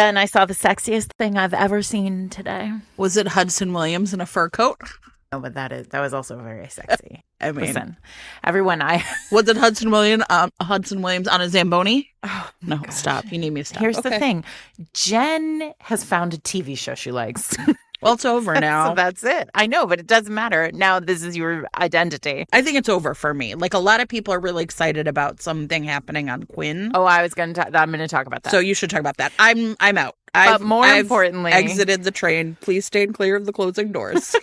And I saw the sexiest thing I've ever seen today. Was it Hudson Williams in a fur coat? No, but that was also very sexy. I mean, listen, everyone, was it Hudson Williams on a Zamboni? Oh, no, gosh. Stop. You need me to stop. Here's the thing. Jen has found a TV show she likes. Well, it's over now. So that's it. I know, but it doesn't matter. Now this is your identity. I think it's over for me. Like, a lot of people are really excited about something happening on Quinn. Oh, I'm going to talk about that. So you should talk about that. I'm out. But more importantly, I've exited the train. Please stay clear of the closing doors.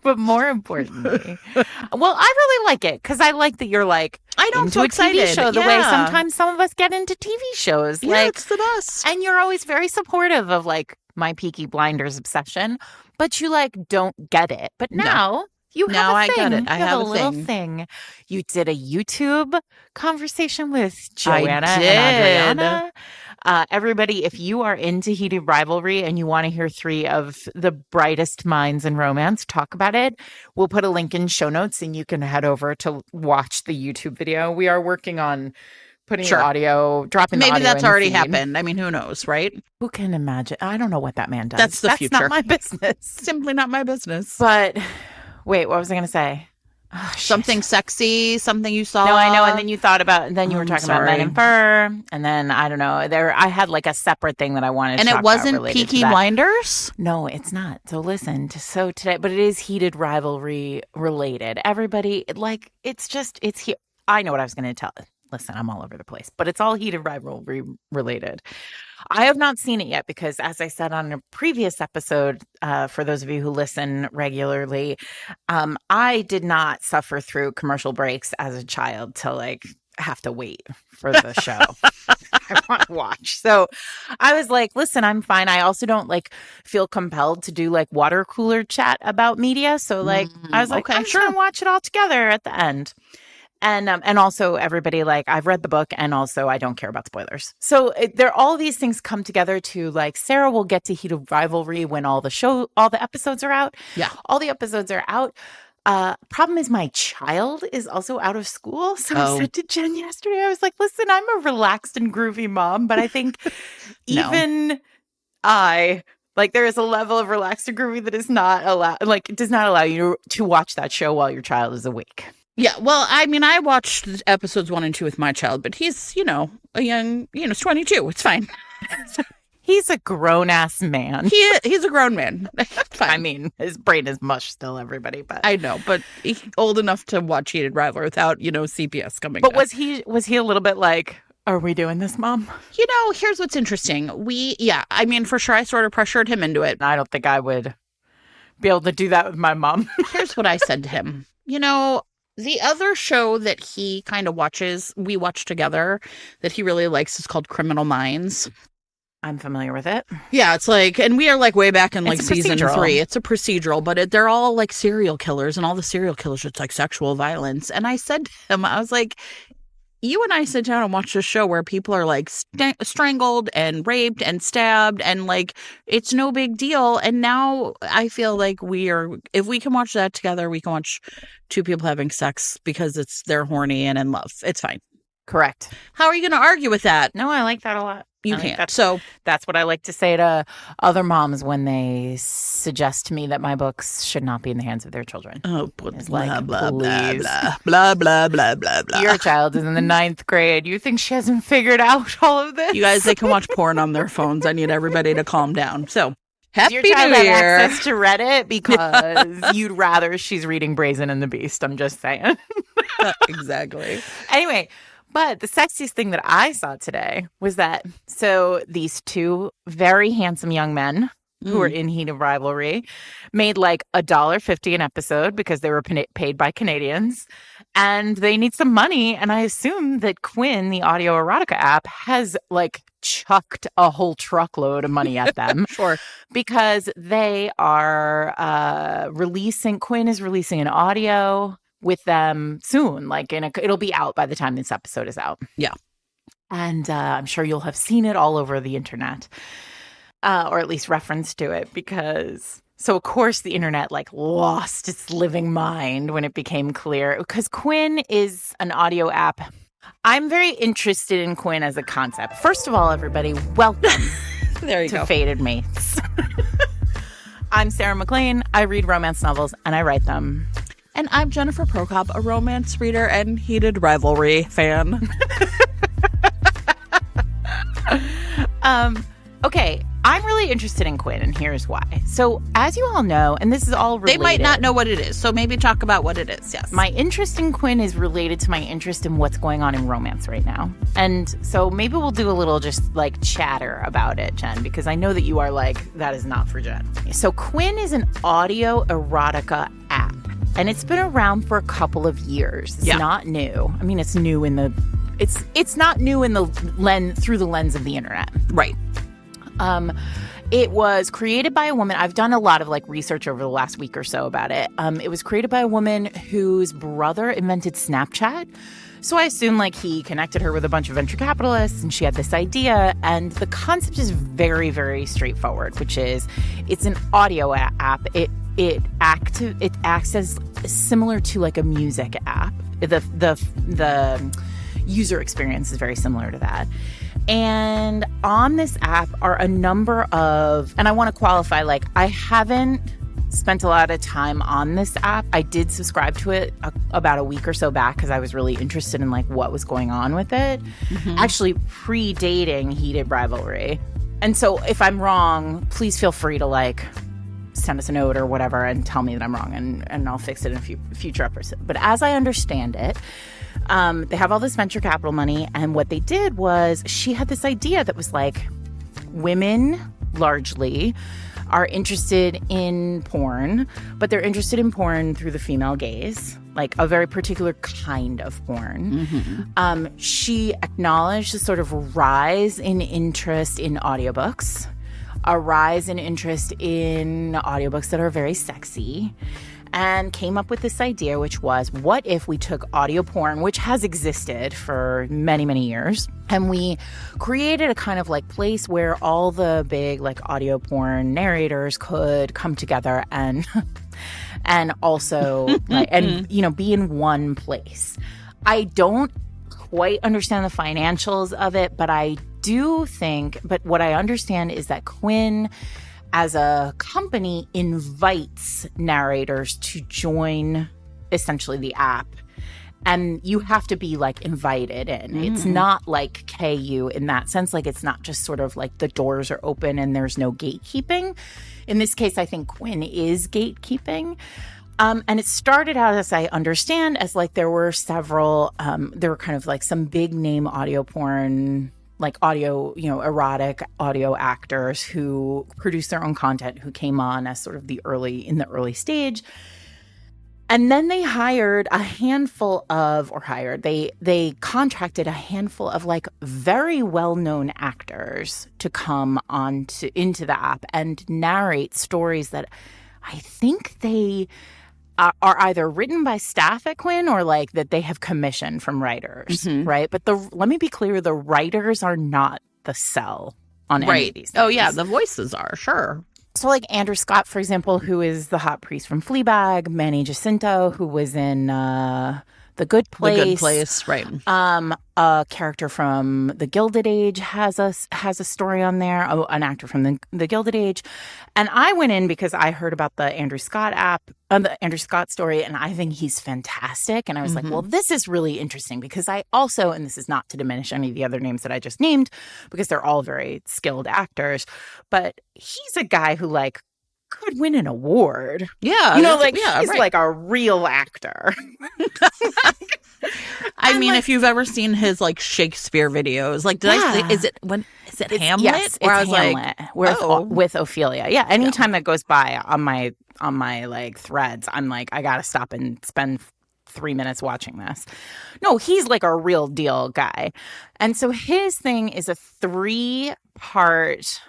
But more importantly, well, I really like it because I like that you're like, I know, I'm so excited. TV show the way sometimes some of us get into TV shows. Yeah, like, it's the best. And you're always very supportive of like my Peaky Blinders obsession, but you like don't get it. But now you have a thing. I get it. I have a little thing. You did a YouTube conversation with Joanna and Adriana. Everybody, if you are into heated rivalry and you want to hear 3 of the brightest minds in romance talk about it, we'll put a link in show notes and you can head over to watch the YouTube video. We are working on putting the audio, dropping the audio. Maybe that's already happened. I mean, who knows, right? Who can imagine? I don't know what that man does. That's the future. That's not my business. Simply not my business. But wait, what was I going to say? Oh, something sexy, something you saw. No, I know. And then you thought about, and then you were talking about Men in Fur. And then, I don't know, I had like a separate thing that I wanted to talk about. And it wasn't Peaky Blinders? No, it's not. So listen, so today, but it is heated rivalry related. Everybody, like, it's here. I know what I was going to tell. Listen, I'm all over the place, but it's all heated rivalry related. I have not seen it yet because, as I said on a previous episode, for those of you who listen regularly, I did not suffer through commercial breaks as a child to like have to wait for the show I want to watch. So I was like, listen, I'm fine. I also don't like feel compelled to do like water cooler chat about media. So like, I was like, I'm sure I'll watch it all together at the end. And also everybody, like, I've read the book and also I don't care about spoilers. So all these things come together to like, Sarah will get to heated rivalry when all the episodes are out. Yeah. All the episodes are out. Problem is my child is also out of school. So I said to Jen yesterday, I was like, listen, I'm a relaxed and groovy mom, but I think even like there is a level of relaxed and groovy that is not allowed, like it does not allow you to watch that show while your child is awake. Yeah, well, I mean, I watched episodes 1 and 2 with my child, but he's, a young, he's 22. It's fine. He's a grown-ass man. He's a grown man. Fine. I mean, his brain is mush still, everybody, but... I know, but he's old enough to watch Heated Rivalry without, CPS coming But down. was he a little bit like, are we doing this, Mom? Here's what's interesting. I mean, for sure, I sort of pressured him into it. I don't think I would be able to do that with my mom. Here's what I said to him. The other show that he kind of we watch together, that he really likes is called Criminal Minds. I'm familiar with it. Yeah, it's like, and we are like way back in like season 3. It's a procedural, but they're all like serial killers, and all the serial killers, it's like sexual violence. And I said to him, I was like, you and I sit down and watch this show where people are like strangled and raped and stabbed and like it's no big deal. And now I feel like if we can watch that together, we can watch 2 people having sex because they're horny and in love. It's fine. Correct. How are you going to argue with that? No, I like that a lot. You can't. So that's what I like to say to other moms when they suggest to me that my books should not be in the hands of their children. Oh, blah, like, blah, please. blah, blah, blah, blah, blah, blah. Your child is in the 9th grade. You think she hasn't figured out all of this? You guys, they can watch porn on their phones. I need everybody to calm down. So, Happy New Year. Does your child have access to Reddit? Because you'd rather she's reading Brazen and the Beast. I'm just saying. Exactly. Anyway. But the sexiest thing that I saw today was that, so these 2 very handsome young men who were in heated rivalry made like $1.50 an episode because they were paid by Canadians and they need some money. And I assume that Quinn, the audio erotica app, has like chucked a whole truckload of money at them. Sure. Because they are Quinn is releasing an audio with them soon, like it'll be out by the time this episode is out. Yeah. And I'm sure you'll have seen it all over the internet, or at least reference to it, because so of course the internet like lost its living mind when it became clear, because Quinn is an audio app. I'm very interested in Quinn as a concept. First of all, everybody, welcome There you to go. fated mates. I'm Sarah McLean. I read romance novels and I write them. And I'm Jennifer Prokop, a romance reader and heated rivalry fan. Okay, I'm really interested in Quinn, and here's why. So, as you all know, and this is all related. They might not know what it is, so maybe talk about what it is, yes. My interest in Quinn is related to my interest in what's going on in romance right now. And so maybe we'll do a little just like chatter about it, Jen, because I know that you are like, that is not for Jen. So Quinn is an audio erotica app, and it's been around for a couple of years. It's not new. I mean, it's new in the... It's not new in the through the lens of the internet. Right. It was created by a woman. I've done a lot of like research over the last week or so about it. It was created by a woman whose brother invented Snapchat. So I assume like he connected her with a bunch of venture capitalists and she had this idea. And the concept is very, very straightforward, which is it's an audio app. It acts as similar to like a music app. The user experience is very similar to that. And on this app are a number of, and I want to qualify, like, I haven't spent a lot of time on this app. I did subscribe to it about a week or so back because I was really interested in, like, what was going on with it. Mm-hmm. Actually, predating Heated Rivalry. And so if I'm wrong, please feel free to, like, send us a note or whatever and tell me that I'm wrong, and I'll fix it in a future episode. But as I understand it, they have all this venture capital money, and what they did was she had this idea that was like, women largely are interested in porn, but they're interested in porn through the female gaze, like a very particular kind of porn. Mm-hmm. She acknowledged a sort of rise in interest in audiobooks, a rise in interest in audiobooks that are very sexy, and came up with this idea, which was, what if we took audio porn, which has existed for many, many years, and we created a kind of like place where all the big like audio porn narrators could come together and also like, and, you know, be in one place. I don't quite understand the financials of it, but I do think, but what I understand is that Quinn as a company invites narrators to join essentially the app, and you have to be like invited in. Mm. It's not like KU in that sense. Like, it's not just sort of like the doors are open and there's no gatekeeping. In this case, I think Quinn is gatekeeping. And it started out, as I understand, as like there were several, there were kind of like some big name audio porn, like audio, you know, erotic audio actors who produce their own content, who came on as sort of in the early stage. And then they hired a handful of, they contracted a handful of like very well-known actors to come into the app and narrate stories that I think they are either written by staff at Quinn or like that they have commissioned from writers, right? But let me be clear, the writers are not the sell on any of these things. Oh, yeah, the voices are, sure. So like Andrew Scott, for example, who is the hot priest from Fleabag, Manny Jacinto, who was in The Good Place. The Good Place, right. A character from The Gilded Age has a story on there, an actor from the Gilded Age. And I went in because I heard about the Andrew Scott the Andrew Scott story, and I think he's fantastic. And I was like, well, this is really interesting because I also, and this is not to diminish any of the other names that I just named, because they're all very skilled actors, but he's a guy who like could win an award. Yeah. You know, like he's like a real actor. I mean, if you've ever seen his like Shakespeare videos, like is it Hamlet? Yes, where it's Hamlet with Ophelia. Yeah. Anytime that goes by on my like threads, I'm like, I gotta stop and spend 3 minutes watching this. No, he's like a real deal guy. And so his thing is a 3-part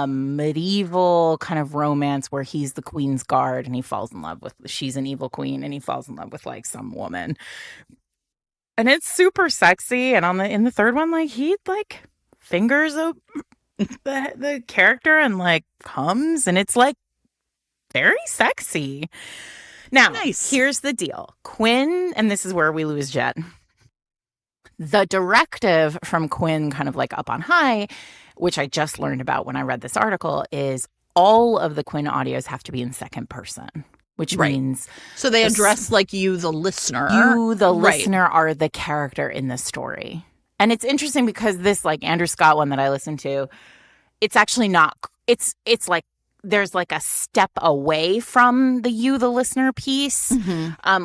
medieval kind of romance where he's the queen's guard and he falls in love with, she's an evil queen and he falls in love with like some woman. And it's super sexy. And in the third one, like he like fingers the character and like comes, and it's like very sexy. Now, Here's the deal. Quinn, and this is where we lose Jet. The directive from Quinn, kind of like up on high, which I just learned about when I read this article, is all of the Quinn audios have to be in second person, which means so they address like you, the listener. You, the listener, are the character in the story. And it's interesting because this like Andrew Scott one that I listened to, it's actually not. It's like there's like a step away from the you, the listener piece,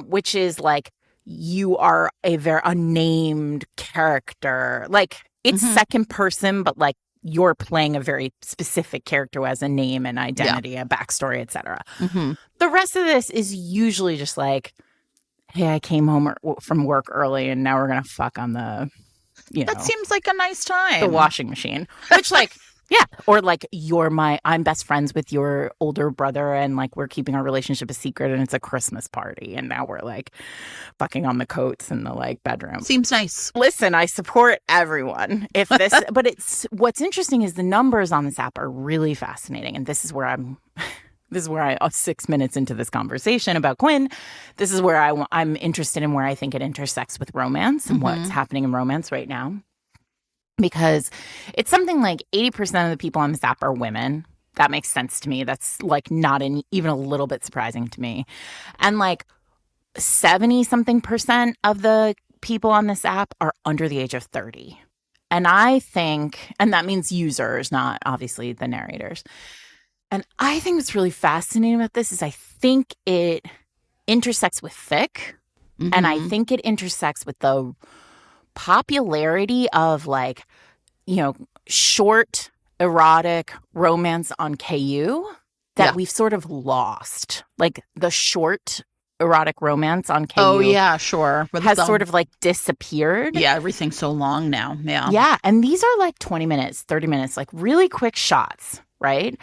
which is like you are a very unnamed character. Like it's second person, but like you're playing a very specific character who has a name and identity, a backstory, etc. The rest of this is usually just like, hey, I came home from work early and now we're going to fuck on the, that seems like a nice time. The washing machine, which like, yeah. Or like I'm best friends with your older brother and like we're keeping our relationship a secret and it's a Christmas party. And now we're like fucking on the coats in the like bedroom. Seems nice. Listen, I support everyone. But what's interesting is the numbers on this app are really fascinating. And this is where I'm 6 minutes into this conversation about Quinn. This is where I'm interested in where I think it intersects with romance and what's happening in romance right now. Because it's something like 80% of the people on this app are women. That makes sense to me. That's like not even a little bit surprising to me. And like 70-something% of the people on this app are under the age of 30. And I think, and that means users, not obviously the narrators. And I think what's really fascinating about this is I think it intersects with fic. And I think it intersects with the popularity of like, short erotic romance on KU that we've sort of lost. Like the short erotic romance on KU. Oh, yeah, sure. Has sort of like disappeared. Yeah, everything's so long now. Yeah. Yeah. And these are like 20 minutes, 30 minutes, like really quick shots. Right.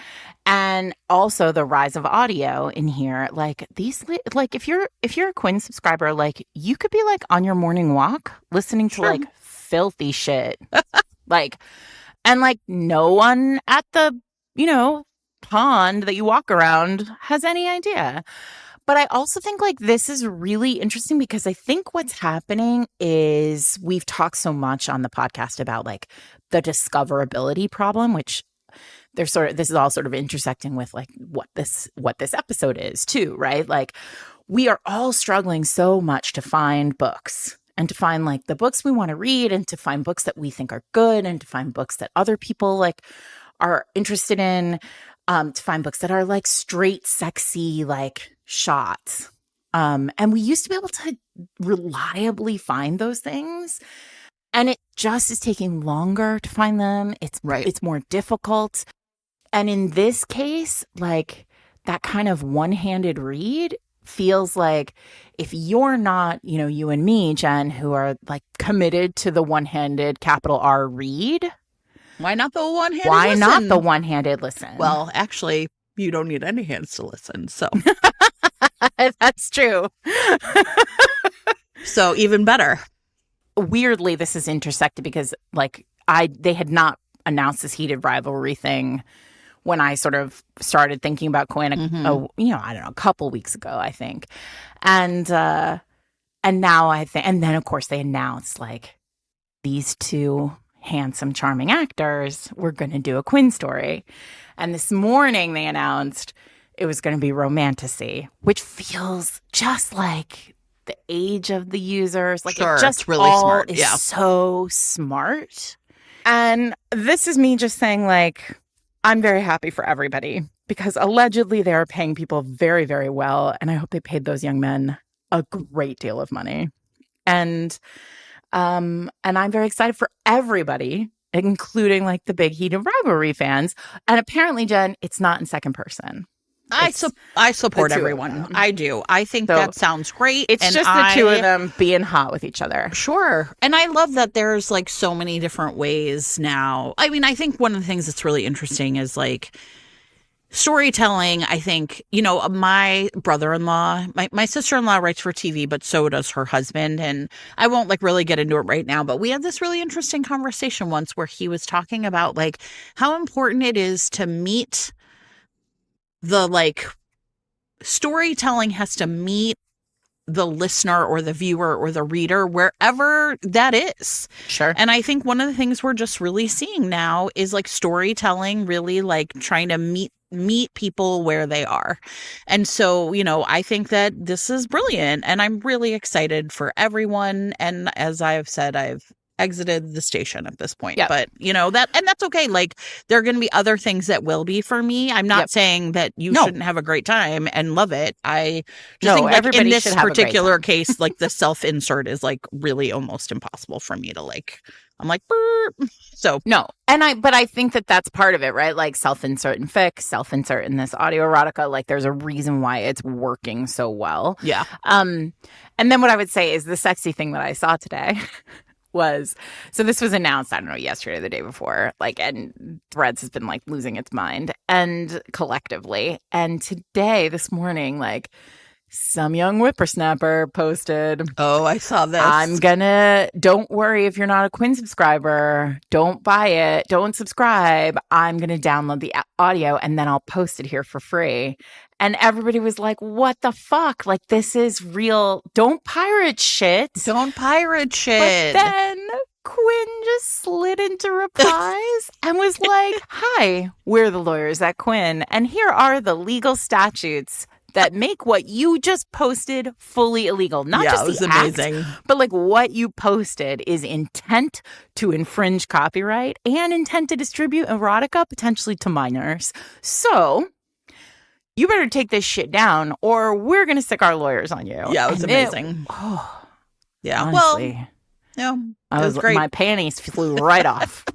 And also the rise of audio in here, like these, like if you're a Quinn subscriber, like you could be like on your morning walk listening to like filthy shit, like, and like no one at the, pond that you walk around has any idea. But I also think like this is really interesting because I think what's happening is we've talked so much on the podcast about like the discoverability problem, which this is all sort of intersecting with like what this episode is too, right? Like we are all struggling so much to find books and to find like the books we want to read and to find books that we think are good and to find books that other people like are interested in, to find books that are like straight, sexy, like shots. And we used to be able to reliably find those things. And it just is taking longer to find them. It's more difficult. And in this case, like that kind of one-handed read feels like if you're not, you and me, Jen, who are like committed to the one-handed capital R read. Why not the one-handed Why not the one-handed listen? Well, actually, you don't need any hands to listen, so. That's true. So even better. Weirdly, this is intersected because like they had not announced this heated rivalry thing when I sort of started thinking about Quinn, I don't know, a couple weeks ago, I think. And now I think, and then of course they announced like these two handsome, charming actors were going to do a Quinn story. And this morning they announced it was going to be romantasy, which feels just like the age of the users. Like sure, it just it's really all smart. is so smart. And this is me just saying like, I'm very happy for everybody because allegedly they are paying people very, very well. And I hope they paid those young men a great deal of money. And I'm very excited for everybody, including like the big heated rivalry fans. And apparently, Jen, it's not in second person. I support everyone. I do. I think that sounds great. It's just the two of them being hot with each other. Sure. And I love that there's like so many different ways now. I mean, I think one of the things that's really interesting is like storytelling. I think, my brother-in-law, my sister-in-law writes for TV, but so does her husband. And I won't like really get into it right now, but we had this really interesting conversation once where he was talking about like how important it is to meet the like storytelling has to meet the listener or the viewer or the reader, wherever that is. Sure. And I think one of the things we're just really seeing now is like storytelling, really like trying to meet people where they are. And so, I think that this is brilliant, and I'm really excited for everyone. And as I've said, I've exited the station at this point. Yep. But that's okay. Like, there are going to be other things that will be for me. I'm not saying that you shouldn't have a great time and love it. I just think, like, in this particular case, like, the self-insert is like really almost impossible for me to, like, I'm like, burp. So no. But I think that that's part of it, right? Like, self-insert in fic, self-insert in this audio erotica, like, there's a reason why it's working so well. Yeah. And then what I would say is the sexy thing that I saw today was, so this was announced, I don't know, yesterday or the day before, like, and Threads has been like losing its mind, and collectively. And today, this morning, like, some young whippersnapper posted, oh, I saw this. Don't worry if you're not a Quinn subscriber, don't buy it, don't subscribe. I'm going to download the audio and then I'll post it here for free. And everybody was like, what the fuck? Like, this is real. Don't pirate shit. Don't pirate shit. But then Quinn just slid into replies and was like, hi, we're the lawyers at Quinn, and here are the legal statutes that make what you just posted fully illegal. Not just the amazing act, but like what you posted is intent to infringe copyright and intent to distribute erotica potentially to minors. So you better take this shit down or we're going to stick our lawyers on you. Yeah, it was amazing. Yeah. Honestly, well, it was great. My panties flew right off.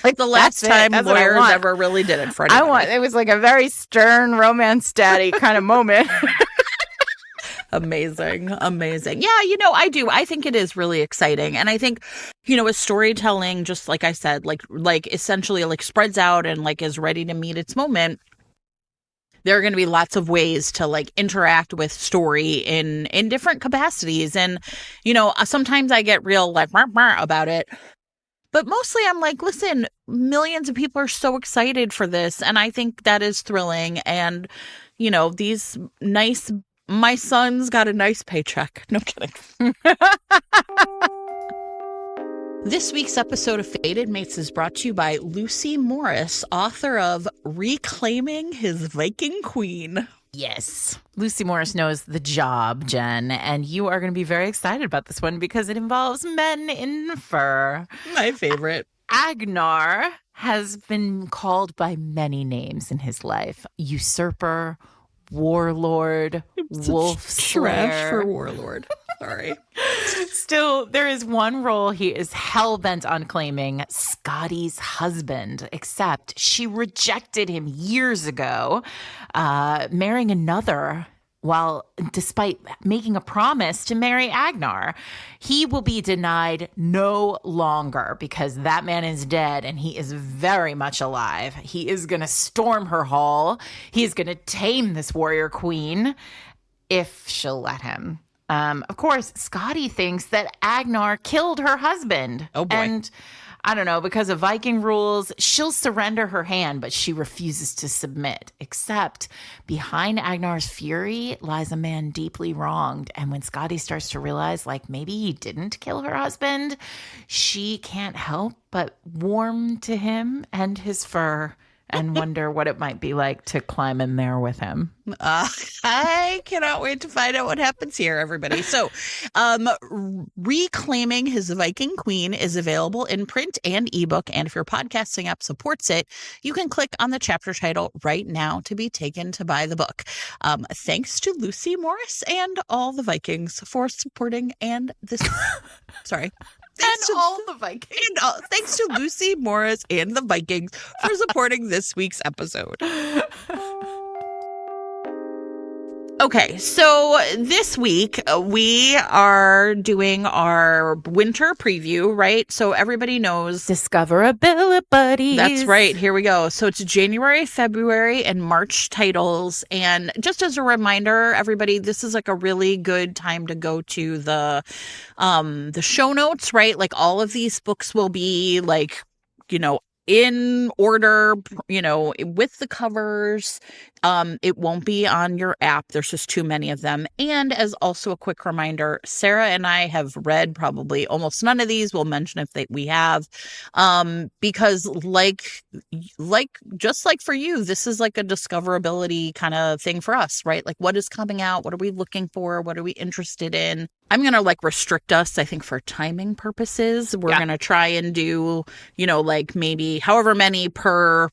Like the last time lawyers ever really did it for anybody. It was like a very stern romance daddy kind of moment. Amazing. Yeah, I do. I think it is really exciting. And I think, as storytelling, just like I said, like essentially like spreads out and like is ready to meet its moment, there are going to be lots of ways to like interact with story in different capacities. And, sometimes I get real like about it. But mostly I'm like, listen, millions of people are so excited for this. And I think that is thrilling. And, my son's got a nice paycheck. No kidding. This week's episode of Fated Mates is brought to you by Lucy Morris, author of Reclaiming His Viking Queen. Yes. Lucy Morris knows the job, Jen, and you are going to be very excited about this one because it involves men in fur. My favorite. Agnar has been called by many names in his life. Usurper, warlord, wolf slayer. Trash for warlord. Sorry. Still, there is one role he is hell-bent on claiming, Scotty's husband, except she rejected him years ago, marrying another despite making a promise to marry Agnar. He will be denied no longer because that man is dead and he is very much alive. He is going to storm her hall. He is going to tame this warrior queen if she'll let him. Of course, Scotty thinks that Agnar killed her husband. Oh, boy. And I don't know, because of Viking rules, she'll surrender her hand, but she refuses to submit. Except behind Agnar's fury lies a man deeply wronged. And when Scotty starts to realize, like, maybe he didn't kill her husband, she can't help but warm to him and his fur and wonder what it might be like to climb in there with him. I cannot wait to find out what happens here, everybody. So, Reclaiming His Viking Queen is available in print and ebook. And if your podcasting app supports it, you can click on the chapter title right now to be taken to buy the book. Thanks to Lucy Morris and all the Vikings for supporting sorry. Thanks to Lucy Morris and the Vikings for supporting this week's episode. Okay, so this week we are doing our winter preview, right? So everybody knows Discoverabilibuddies. That's right. Here we go. So it's January, February, and March titles. And just as a reminder, everybody, this is like a really good time to go to the show notes, right? Like all of these books will be like, in order, with the covers. It won't be on your app. There's just too many of them. And as also a quick reminder, Sarah and I have read probably almost none of these. We'll mention if we have, because just like for you, this is like a discoverability kind of thing for us, right? Like, what is coming out? What are we looking for? What are we interested in? I'm going to restrict us, I think, for timing purposes. We're going to try and do, maybe however many per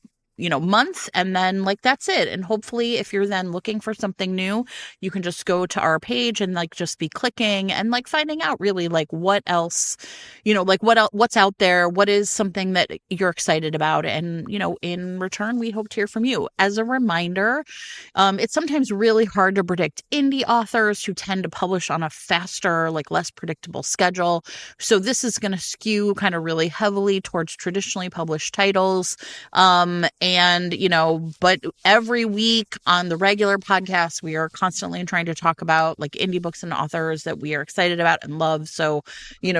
month, and then that's it. And hopefully if you're then looking for something new, you can just go to our page and just be clicking and finding out really what else, what's out there, what is something that you're excited about. And in return, we hope to hear from you. As a reminder, it's sometimes really hard to predict indie authors who tend to publish on a faster, less predictable schedule. So this is going to skew kind of really heavily towards traditionally published titles. And, but every week on the regular podcast, we are constantly trying to talk about indie books and authors that we are excited about and love. So,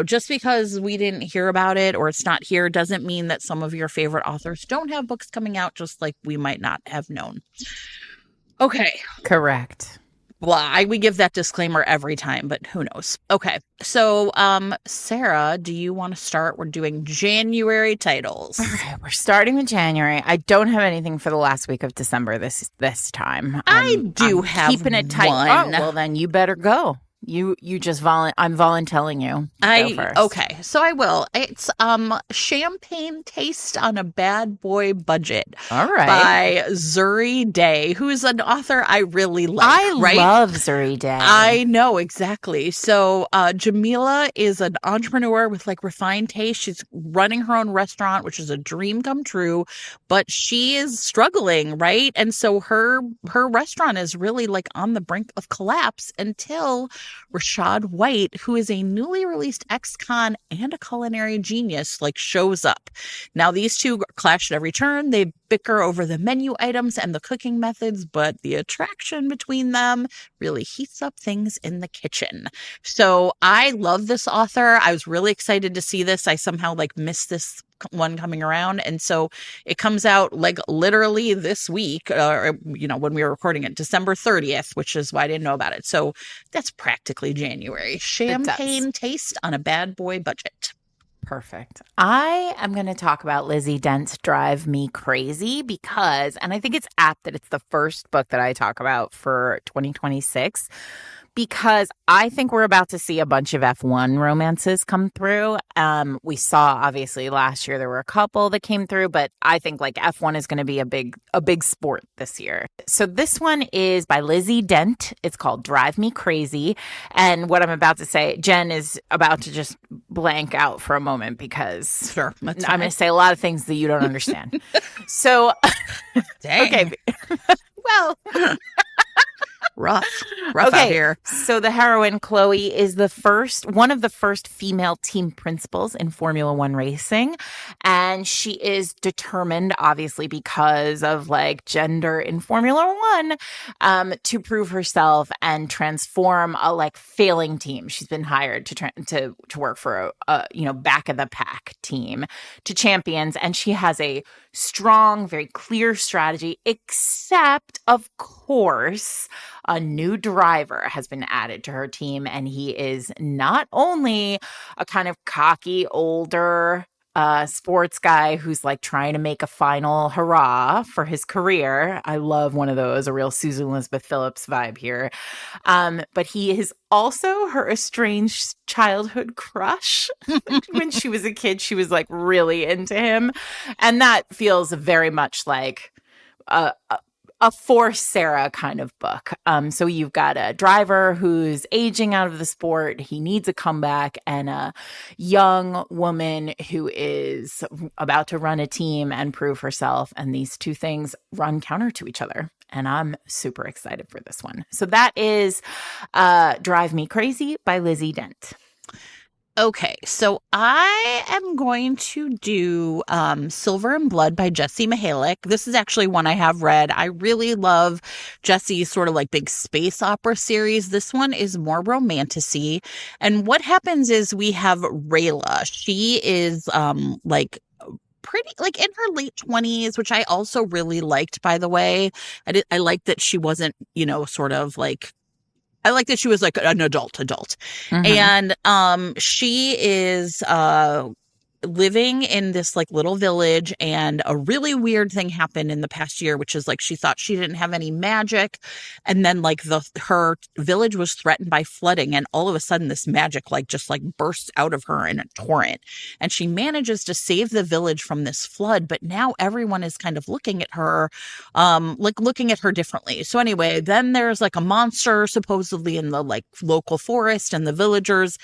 just because we didn't hear about it or it's not here doesn't mean that some of your favorite authors don't have books coming out, just like we might not have known. Okay. Correct. Well, we give that disclaimer every time, but who knows? Okay. So, Sarah, do you want to start? We're doing January titles. All right, we're starting with January. I don't have anything for the last week of December this time. I'm have keeping it tight. One. Oh, well, then you better go. You just I'm volunteering you. Go first. Okay, so I will. It's Champagne Taste on a Bad Boy Budget. All right. By Zuri Day, who's an author I really like. I love Zuri Day. I know, exactly. So Jamila is an entrepreneur with refined taste. She's running her own restaurant, which is a dream come true, but she is struggling, right? And so her restaurant is really on the brink of collapse until Rashad White, who is a newly released ex-con and a culinary genius, shows up. Now, these two clash at every turn. They bicker over the menu items and the cooking methods, but the attraction between them really heats up things in the kitchen. So I love this author. I was really excited to see this. I somehow missed this one coming around, and so it comes out literally this week, when we were recording it, December 30th, which is why I didn't know about it. So that's practically January. Champagne Taste on a Bad Boy Budget. Perfect. I am going to talk about Lizzie Dent's Drive Me Crazy because, and I think it's apt that it's the first book that I talk about for 2026, because I think we're about to see a bunch of F1 romances come through. We saw, obviously, last year there were a couple that came through, but I think F1 is going to be a big sport this year. So this one is by Lizzie Dent. It's called Drive Me Crazy. And what I'm about to say, Jen is about to just blank out for a moment because sure, I'm going to say a lot of things that you don't understand. So, dang. Okay. Well... Rough out here. So the heroine, Chloe, is one of the first female team principals in Formula One racing. And she is determined, obviously, because of gender in Formula One, to prove herself and transform a failing team. She's been hired to work for a back of the pack team to champions. And she has a strong, very clear strategy, except, of course, a new driver has been added to her team, and he is not only a kind of cocky, older sports guy who's trying to make a final hurrah for his career. I love one of those, a real Susan Elizabeth Phillips vibe here. But he is also her estranged childhood crush. When she was a kid, she was really into him. And that feels very much like a for Sarah kind of book. So you've got a driver who's aging out of the sport. He needs a comeback, and a young woman who is about to run a team and prove herself. And these two things run counter to each other. And I'm super excited for this one. So that is Drive Me Crazy by Lizzie Dent. Okay, so I am going to do Silver and Blood by Jessie Mihalik. This is actually one I have read. I really love Jessie's sort of big space opera series. This one is more romantic-y. And what happens is we have Rayla. She is pretty like in her late 20s, which I also really liked, by the way. I liked that she wasn't, sort of like, I like that she was like an adult. Mm-hmm. And she is living in this like little village, and a really weird thing happened in the past year, which is like she thought she didn't have any magic, and then like her village was threatened by flooding, and all of a sudden this magic like just like bursts out of her in a torrent, and she manages to save the village from this flood, but now everyone is kind of looking at her differently. So anyway, then there's like a monster supposedly in the like local forest, and the villagers,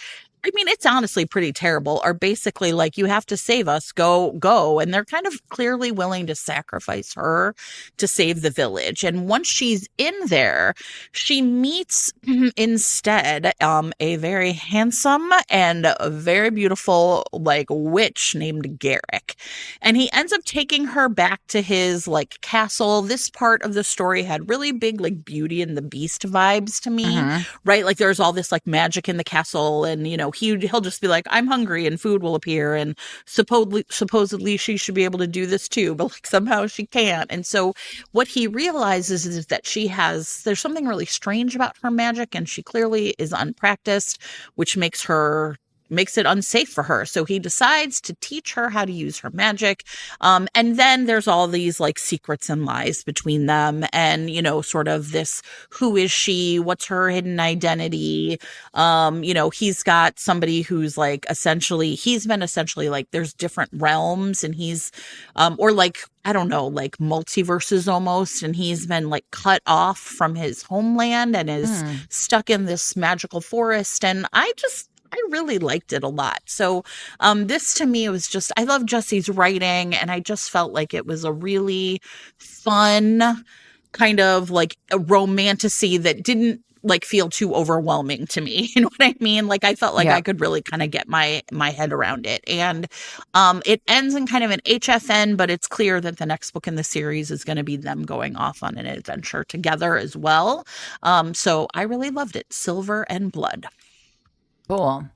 I mean, it's honestly pretty terrible, are basically like, you have to save us, go. And they're kind of clearly willing to sacrifice her to save the village. And once she's in there, she meets instead a very handsome and a very beautiful like witch named Garrick. And he ends up taking her back to his like castle. This part of the story had really big like Beauty and the Beast vibes to me, right? Like there's all this like magic in the castle, and he'll just be like, I'm hungry, and food will appear, and supposedly she should be able to do this too, but like somehow she can't. And so what he realizes is that there's something really strange about her magic, and she clearly is unpracticed, which makes it unsafe for her. So he decides to teach her how to use her magic. And then there's all these like secrets and lies between them, and, sort of this, who is she? What's her hidden identity? He's got somebody who's like, he's been essentially like, there's different realms, and he's, or like, I don't know, like multiverses almost. And he's been like cut off from his homeland and is stuck in this magical forest. And I really liked it a lot. So this to me was just, I love Jesse's writing, and I just felt like it was a really fun kind of like a romantasy that didn't like feel too overwhelming to me. You know what I mean? Like I felt like I could really kind of get my head around it. And it ends in kind of an HFN, but it's clear that the next book in the series is going to be them going off on an adventure together as well. So I really loved it. Silver and Blood. Cool.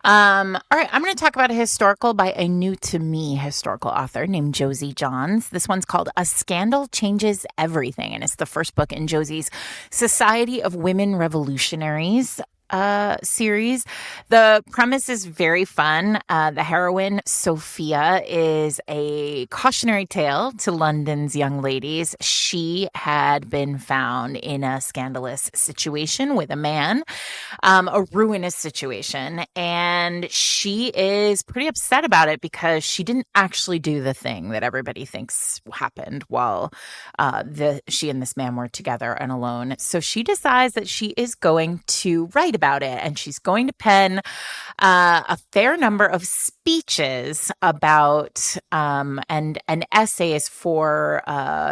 All right. I'm going to talk about a historical by a new to me historical author named Josie Johns. This one's called A Scandal Changes Everything, and it's the first book in Josie's Society of Women Revolutionaries series. The premise is very fun. The heroine, Sophia, is a cautionary tale to London's young ladies. She had been found in a scandalous situation with a man, a ruinous situation, and she is pretty upset about it because she didn't actually do the thing that everybody thinks happened while she and this man were together and alone. So she decides that she is going to write about it, and she's going to pen a fair number of speeches about and essays for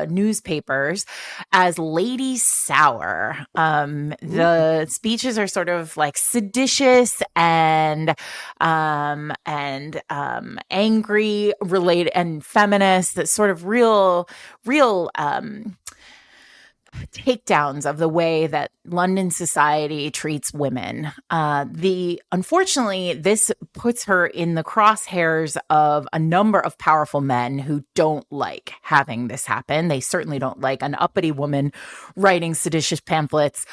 newspapers as Lady Sour. The speeches are sort of like seditious and angry, related, and feminist. That sort of real takedowns of the way that London society treats women. Unfortunately, this puts her in the crosshairs of a number of powerful men who don't like having this happen. They certainly don't like an uppity woman writing seditious pamphlets,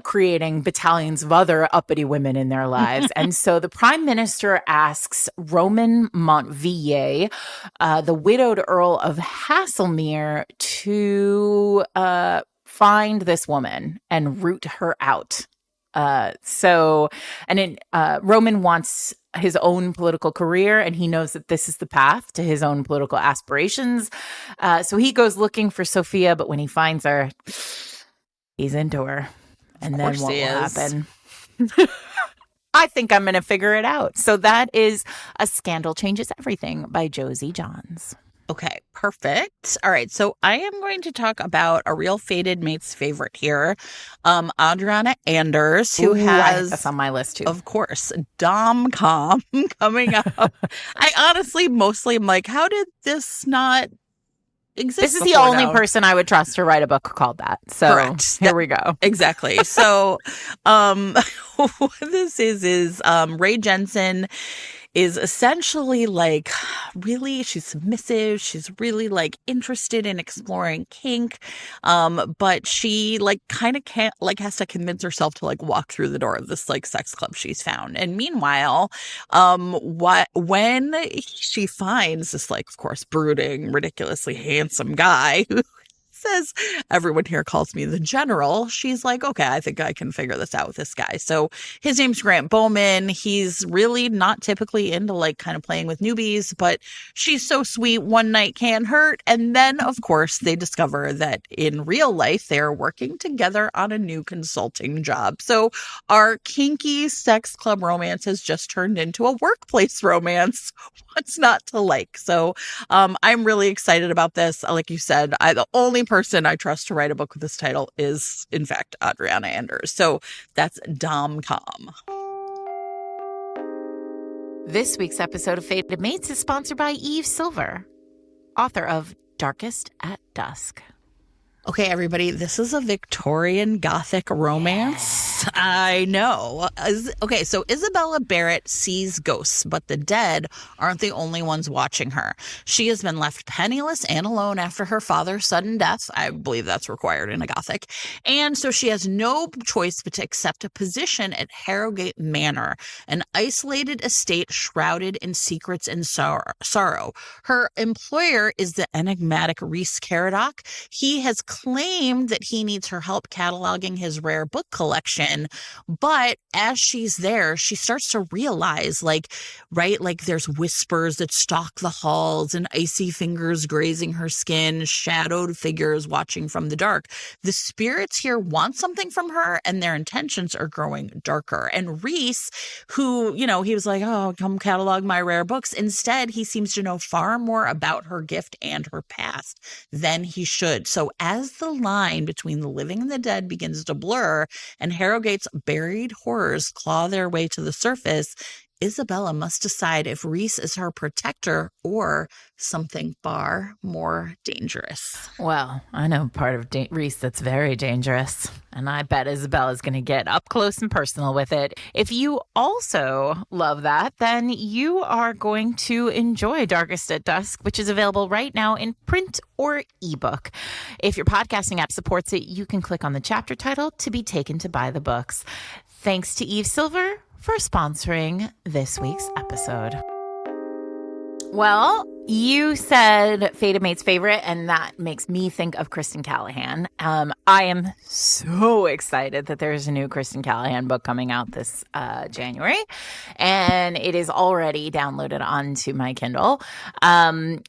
creating battalions of other uppity women in their lives. And so the Prime Minister asks Roman Montvilliers, the widowed Earl of Haslemere, to find this woman and root her out. Roman wants his own political career, and he knows that this is the path to his own political aspirations. So he goes looking for Sophia, but when he finds her, he's into her. And then what will happen? I think I'm going to figure it out. So that is A Scandal Changes Everything by Josie Johns. Okay, perfect. All right, so I am going to talk about a real fated mate's favorite here, Adriana Anders, who has, that's on my list too, of course, Dom-Com coming up. I honestly mostly am like, how did this not exist? This is the only person I would trust to write a book called that. So correct. Here we go. Exactly. So what this is Ray Jensen is essentially like really, she's submissive. She's really like interested in exploring kink. But she like kind of can't like has to convince herself to like walk through the door of this like sex club she's found. And meanwhile, when she finds this like, of course, brooding, ridiculously handsome guy who says everyone here calls me the general, she's like, okay, I think I can figure this out with this guy. So his name's Grant Bowman. He's really not typically into like kind of playing with newbies, but she's so sweet, one night can't hurt. And then of course they discover that in real life they're working together on a new consulting job. So our kinky sex club romance has just turned into a workplace romance. What's not to like? So I'm really excited about this. Like you said, the only person I trust to write a book with this title is, in fact, Adriana Anders. So that's Dom-Com. This week's episode of Fated Mates is sponsored by Eve Silver, author of Darkest at Dusk. Okay, everybody, this is a Victorian Gothic romance. Yeah. I know. Okay, so Isabella Barrett sees ghosts, but the dead aren't the only ones watching her. She has been left penniless and alone after her father's sudden death. I believe that's required in a Gothic. And so she has no choice but to accept a position at Harrogate Manor, an isolated estate shrouded in secrets and sorrow. Her employer is the enigmatic Rhys Caradoc. He has claimed that he needs her help cataloging his rare book collection, but as she's there, she starts to realize, like there's whispers that stalk the halls and icy fingers grazing her skin, shadowed figures watching from the dark. The spirits here want something from her, and their intentions are growing darker. And Rhys, who, he was like, oh, come catalog my rare books. Instead, he seems to know far more about her gift and her past than he should. So as the line between the living and the dead begins to blur and Harrogate's buried horrors claw their way to the surface, Isabella must decide if Rhys is her protector or something far more dangerous. Well, I know part of Rhys that's very dangerous, and I bet Isabella's going to get up close and personal with it. If you also love that, then you are going to enjoy Darkest at Dusk, which is available right now in print or ebook. If your podcasting app supports it, you can click on the chapter title to be taken to buy the books. Thanks to Eve Silver for sponsoring this week's episode. Well, you said Fated Mate's favorite, and that makes me think of Kristen Callahan. I am so excited that there's a new Kristen Callahan book coming out this January, and it is already downloaded onto my Kindle.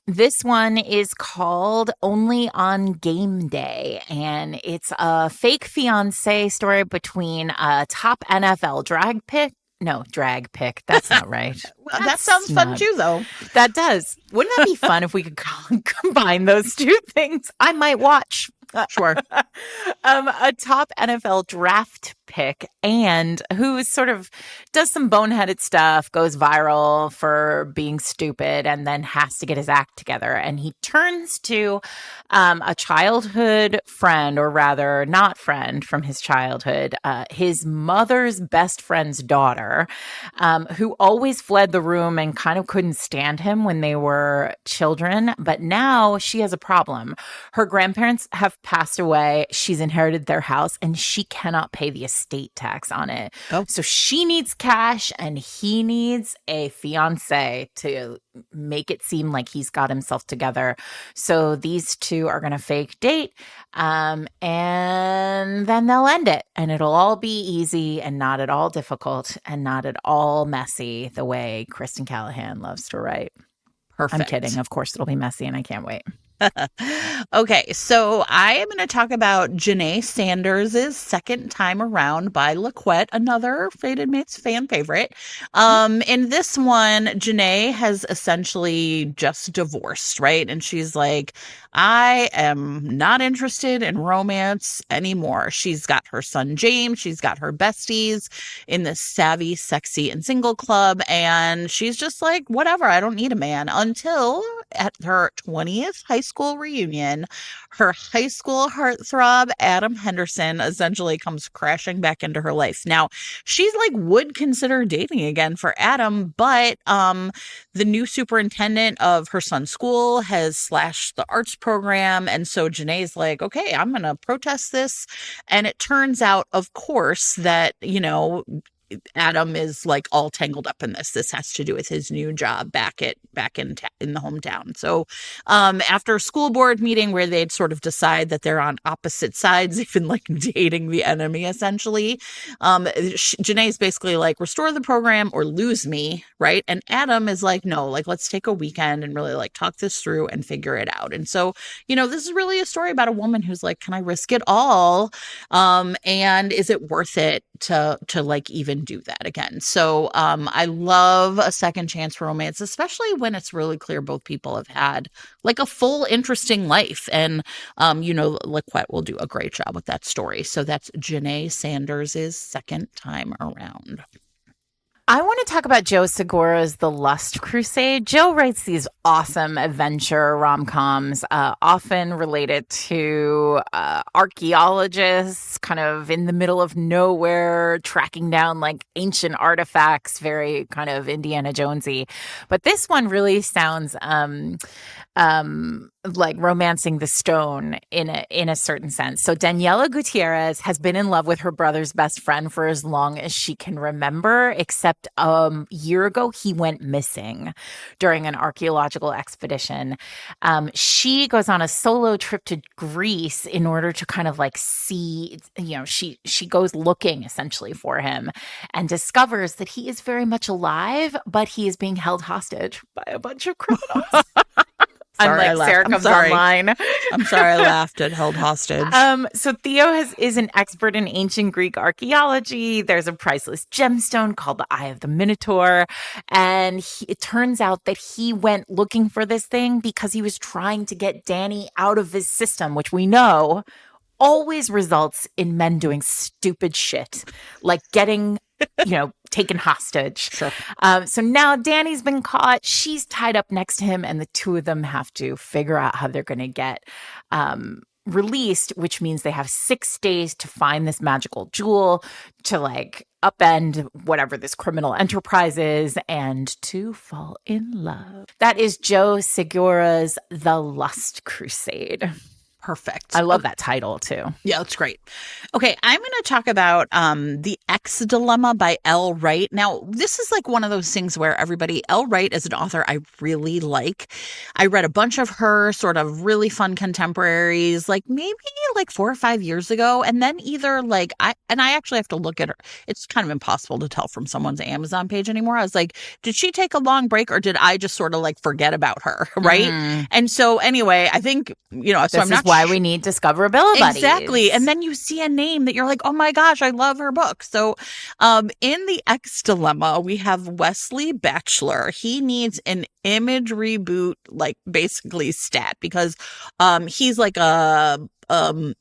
This one is called Only on Game Day, and it's a fake fiancé story between a top NFL drag pick. That's not right. Well, that sounds fun too, though. That does. Wouldn't that be fun if we could combine those two things? I might watch. Sure. A top NFL draft pick, and who sort of does some boneheaded stuff, goes viral for being stupid, and then has to get his act together. And he turns to a childhood friend, or rather not friend from his childhood, his mother's best friend's daughter, who always fled the room and kind of couldn't stand him when they were children. But now she has a problem. Her grandparents have passed away. She's inherited their house, and she cannot pay the estate tax on it. Oh. So she needs cash, and he needs a fiance to make it seem like he's got himself together. So these two are going to fake date, and then they'll end it, and it'll all be easy and not at all difficult and not at all messy the way Kristen Callahan loves to write. Perfect. I'm kidding. Of course it'll be messy, and I can't wait. Okay, so I am going to talk about Janae Sanders' Second Time Around by LaQuette, another Fated Mates fan favorite. In this one, Janae has essentially just divorced, right? And she's like, I am not interested in romance anymore. She's got her son, James. She's got her besties in this savvy, sexy, and single club. And she's just like, whatever, I don't need a man. Until at her 20th high school reunion, her high school heartthrob, Adam Henderson, essentially comes crashing back into her life. Now, she's like would consider dating again for Adam, but the new superintendent of her son's school has slashed the arts program. And so Janae's like, okay, I'm going to protest this. And it turns out, of course, that, Adam is like all tangled up in this. This has to do with his new job back in the hometown. So, after a school board meeting where they'd sort of decide that they're on opposite sides, even like dating the enemy, essentially, Janae's basically like, restore the program or lose me, right? And Adam is like, no, like let's take a weekend and really like talk this through and figure it out. And so, this is really a story about a woman who's like, can I risk it all? And is it worth it to like even do that again? So I love a second chance romance, especially when it's really clear both people have had like a full interesting life. And Laquette will do a great job with that story. So that's Janae Sanders' second time around. I want to talk about Joe Segura's The Lust Crusade. Joe writes these awesome adventure rom-coms, often related to archaeologists kind of in the middle of nowhere, tracking down like ancient artifacts, very kind of Indiana Jonesy. But this one really sounds like romancing the stone in a certain sense. So Daniela Gutierrez has been in love with her brother's best friend for as long as she can remember, except a year ago he went missing during an archaeological expedition. She goes on a solo trip to Greece in order to kind of like see, she goes looking essentially for him and discovers that he is very much alive, but he is being held hostage by a bunch of criminals. Sorry, Unlike Sarah comes online. I'm sorry I laughed at held hostage. So Theo is an expert in ancient Greek archaeology. There's a priceless gemstone called the Eye of the Minotaur. And it turns out that he went looking for this thing because he was trying to get Danny out of his system, which we know always results in men doing stupid shit, like getting taken hostage. Sure. So now Danny's been caught. She's tied up next to him, and the two of them have to figure out how they're going to get released, which means they have 6 days to find this magical jewel to like upend whatever this criminal enterprise is and to fall in love. That is Joe Segura's The Lust Crusade. Perfect. I love that title too. Yeah, that's great. Okay, I'm going to talk about The X Dilemma by Elle Wright. Now, this is like one of those things where Elle Wright is an author I really like. I read a bunch of her sort of really fun contemporaries, like maybe like 4 or 5 years ago. And then either like, I actually have to look at her. It's kind of impossible to tell from someone's Amazon page anymore. I was like, did she take a long break or did I just sort of like forget about her? Right. And so anyway, I think, so I'm not why we need discoverabilibuddies. Exactly. And then you see a name that you're like, oh my gosh, I love her book. So in The X Dilemma, we have Wesley Batchelor. He needs an image reboot, like basically stat, because he's like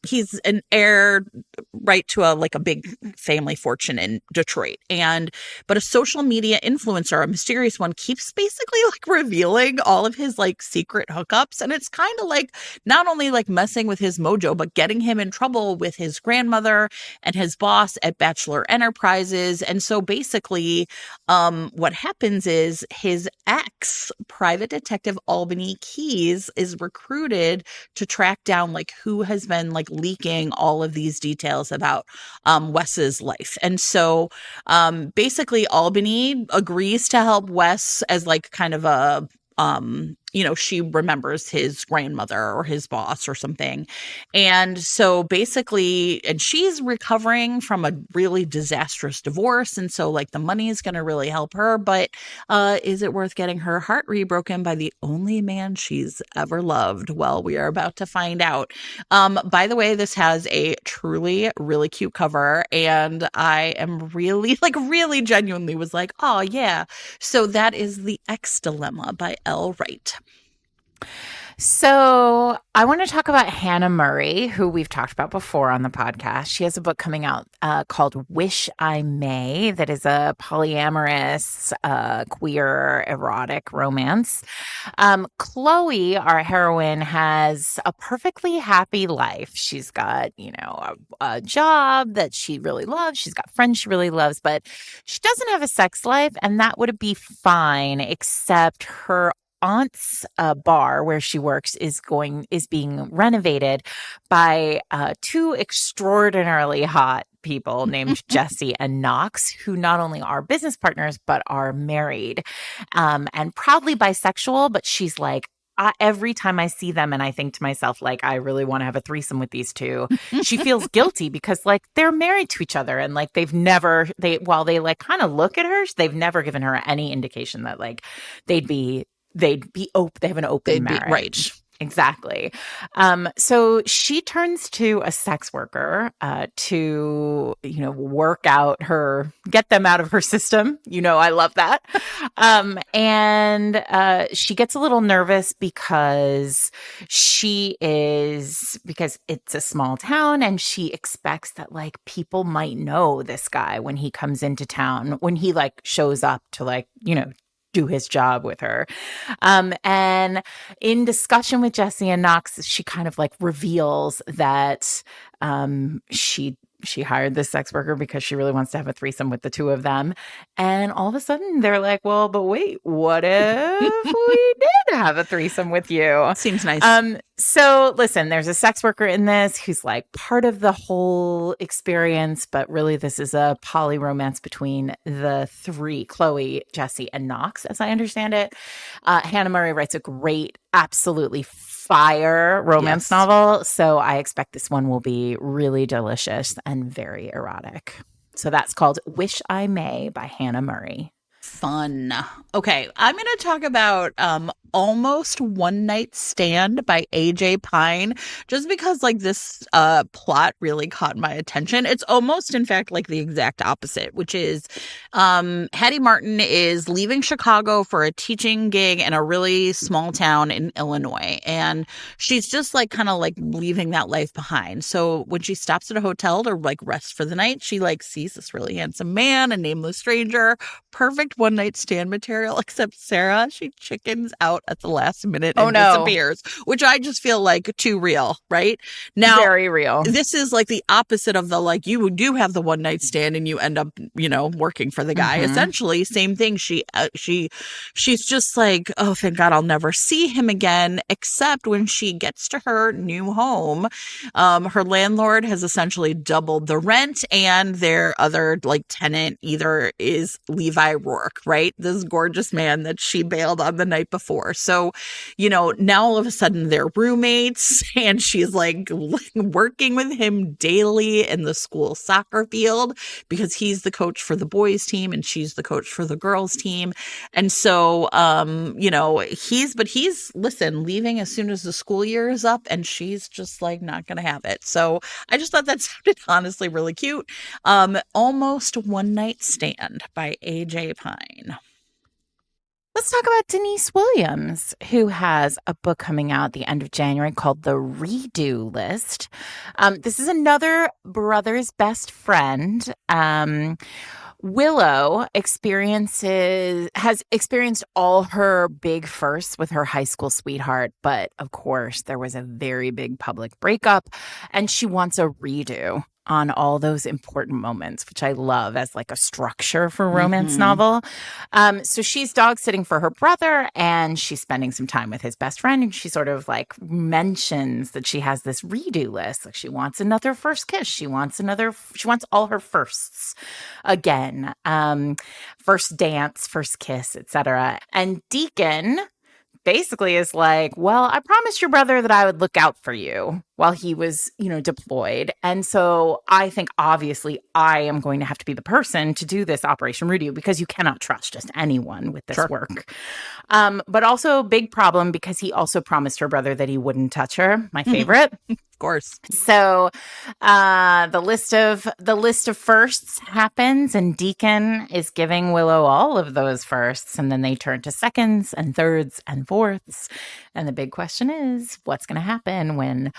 he's an heir right to a big family fortune in Detroit. But a social media influencer, a mysterious one, keeps basically like revealing all of his like secret hookups. And it's kind of like not only like messing with his mojo, but getting him in trouble with his grandmother and his boss at Batchelor Enterprises. And so basically what happens is his ex, private detective Albany Keys, is recruited to track down like who has been like leaking all of these details about Wes's life. And so basically Albany agrees to help Wes as like kind of a she remembers his grandmother or his boss or something. And so basically, and she's recovering from a really disastrous divorce. And so like the money is going to really help her. But is it worth getting her heart rebroken by the only man she's ever loved? Well, we are about to find out. By the way, this has a truly, really cute cover. And I am really genuinely was like, oh yeah. So that is The X Dilemma by Elle Wright. So I want to talk about Hannah Murray, who we've talked about before on the podcast. She has a book coming out called Wish I May, that is a polyamorous, queer, erotic romance. Chloe, our heroine, has a perfectly happy life. She's got, a job that she really loves. She's got friends she really loves, but she doesn't have a sex life, and that would be fine, except her aunt's bar where she works is being renovated by two extraordinarily hot people named Jesse and Knox, who not only are business partners but are married, and proudly bisexual. But she's like, every time I see them and I think to myself, like, I really want to have a threesome with these two, she feels guilty because, like, they're married to each other and, like, while they, like, kind of look at her, they've never given her any indication that, like, they'd be open. They have an open marriage. Right. Exactly. So she turns to a sex worker to, get them out of her system. I love that. And she gets a little nervous because because it's a small town, and she expects that, like, people might know this guy when he comes into town, when he, like, shows up to, like, do his job with her. And in discussion with Jesse and Knox, she kind of, like, reveals that she hired this sex worker because she really wants to have a threesome with the two of them. And all of a sudden they're like, well, but wait, what if we did have a threesome with you? Seems nice. So listen, there's a sex worker in this who's, like, part of the whole experience, but really this is a poly romance between the three, Chloe, Jesse, and Knox, as I understand it. Hannah Murray writes a great, absolutely fire romance novel. So I expect this one will be really delicious and very erotic. So that's called Wish I May by Hannah Murray. Fun. Okay, I'm going to talk about Almost One Night Stand by AJ Pine, just because, like, this plot really caught my attention. It's almost, in fact, like the exact opposite, which is Hattie Martin is leaving Chicago for a teaching gig in a really small town in Illinois, and she's just, like, kind of, like, leaving that life behind. So when she stops at a hotel to, like, rest for the night, she, like, sees this really handsome man, a nameless stranger, perfect one night stand material, except Sarah, she chickens out at the last minute and disappears, which I just feel like too real, right? Now, very real. This is, like, the opposite of the, like, you do have the one night stand and you end up, working for the guy. Essentially, same thing. She's just like, oh, thank God I'll never see him again. Except when she gets to her new home, her landlord has essentially doubled the rent, and their other, like, tenant either is Levi Rourke, right? This gorgeous man that she bailed on the night before. So, now all of a sudden they're roommates, and she's, like, working with him daily in the school soccer field because he's the coach for the boys team and she's the coach for the girls team. And so, he's leaving as soon as the school year is up, and she's just, like, not going to have it. So I just thought that sounded honestly really cute. Almost One Night Stand by AJ Pine. Let's talk about Denise Williams, who has a book coming out at the end of January called The Redo List. This is another brother's best friend. Willow has experienced all her big firsts with her high school sweetheart, but of course there was a very big public breakup, and she wants a redo on all those important moments, which I love as, like, a structure for a romance novel. So she's dog sitting for her brother, and she's spending some time with his best friend, and she sort of, like, mentions that she has this redo list. Like, she wants another first kiss. She wants all her firsts again. First dance, first kiss, etc. And Deacon basically is like, well, I promised your brother that I would look out for you. while he was, deployed. And so I think obviously I am going to have to be the person to do this Operation Rudy, because you cannot trust just anyone with this work. But also big problem because he also promised her brother that he wouldn't touch her. My favorite. Of course. So the list of firsts happens, and Deacon is giving Willow all of those firsts, and then they turn to seconds and thirds and fourths. And the big question is, what's going to happen when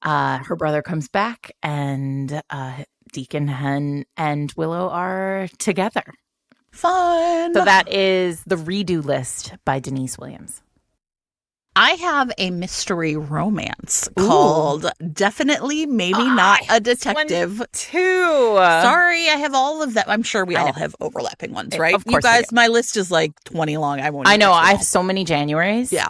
her brother comes back and Deacon and Willow are together? Fun. So that is The Redo List by Denise Williams. I have a mystery romance called Definitely Maybe Not a Detective. Too. Sorry, I have all of them. I'm sure we all have overlapping ones, right? Of course, you guys, my list is like 20 long. I know. I have so many Januaries. Yeah.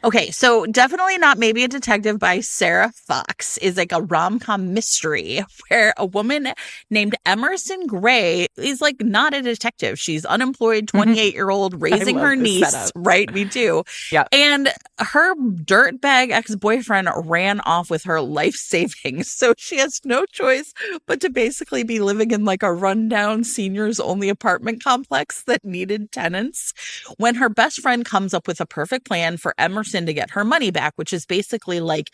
Okay, so Definitely Not Maybe a Detective by Sarah Fox is like a rom-com mystery where a woman named Emerson Gray is like not a detective. She's unemployed 28-year-old raising her niece. Right, me too. Yeah. And her dirtbag ex-boyfriend ran off with her life savings. So she has no choice but to basically be living in like a rundown seniors only apartment complex that needed tenants when her best friend comes up with a perfect plan for Emerson to get her money back, which is basically like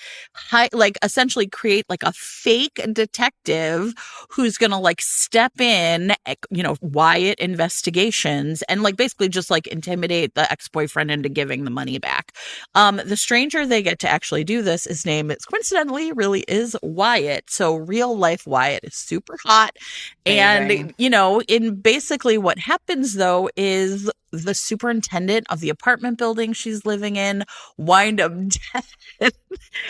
essentially create like a fake detective who's going to like step in, Wyatt investigations and like basically just like intimidate the ex-boyfriend into giving the money back. The stranger they get to actually do this, his name is coincidentally really is Wyatt. So real life Wyatt is super hot. And, in basically what happens though is the superintendent of the apartment building she's living in wind up dead.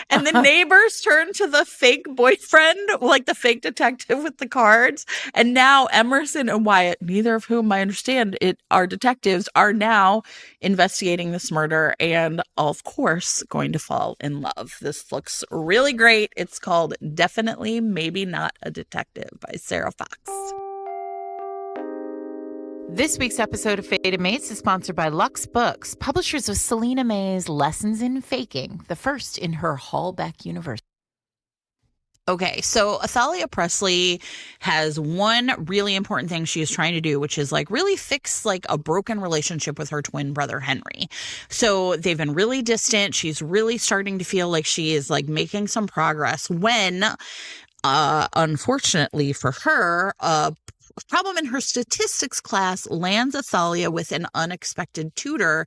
And the neighbors turn to the fake boyfriend, like the fake detective with the cards. And now Emerson and Wyatt, neither of whom I understand are detectives, are now investigating this murder and, of course, going to fall in love. This looks really great. It's called Definitely Maybe Not a Detective by Sarah Fox. This week's episode of Fated Mates is sponsored by Lux Books, publishers of Selena May's Lessons in Faking, the first in her Hallback universe. Okay, so Athalia Presley has one really important thing she is trying to do, which is like really fix like a broken relationship with her twin brother, Henry. So they've been really distant. She's really starting to feel like she is like making some progress when, unfortunately for her, problem in her statistics class lands Athalia with an unexpected tutor,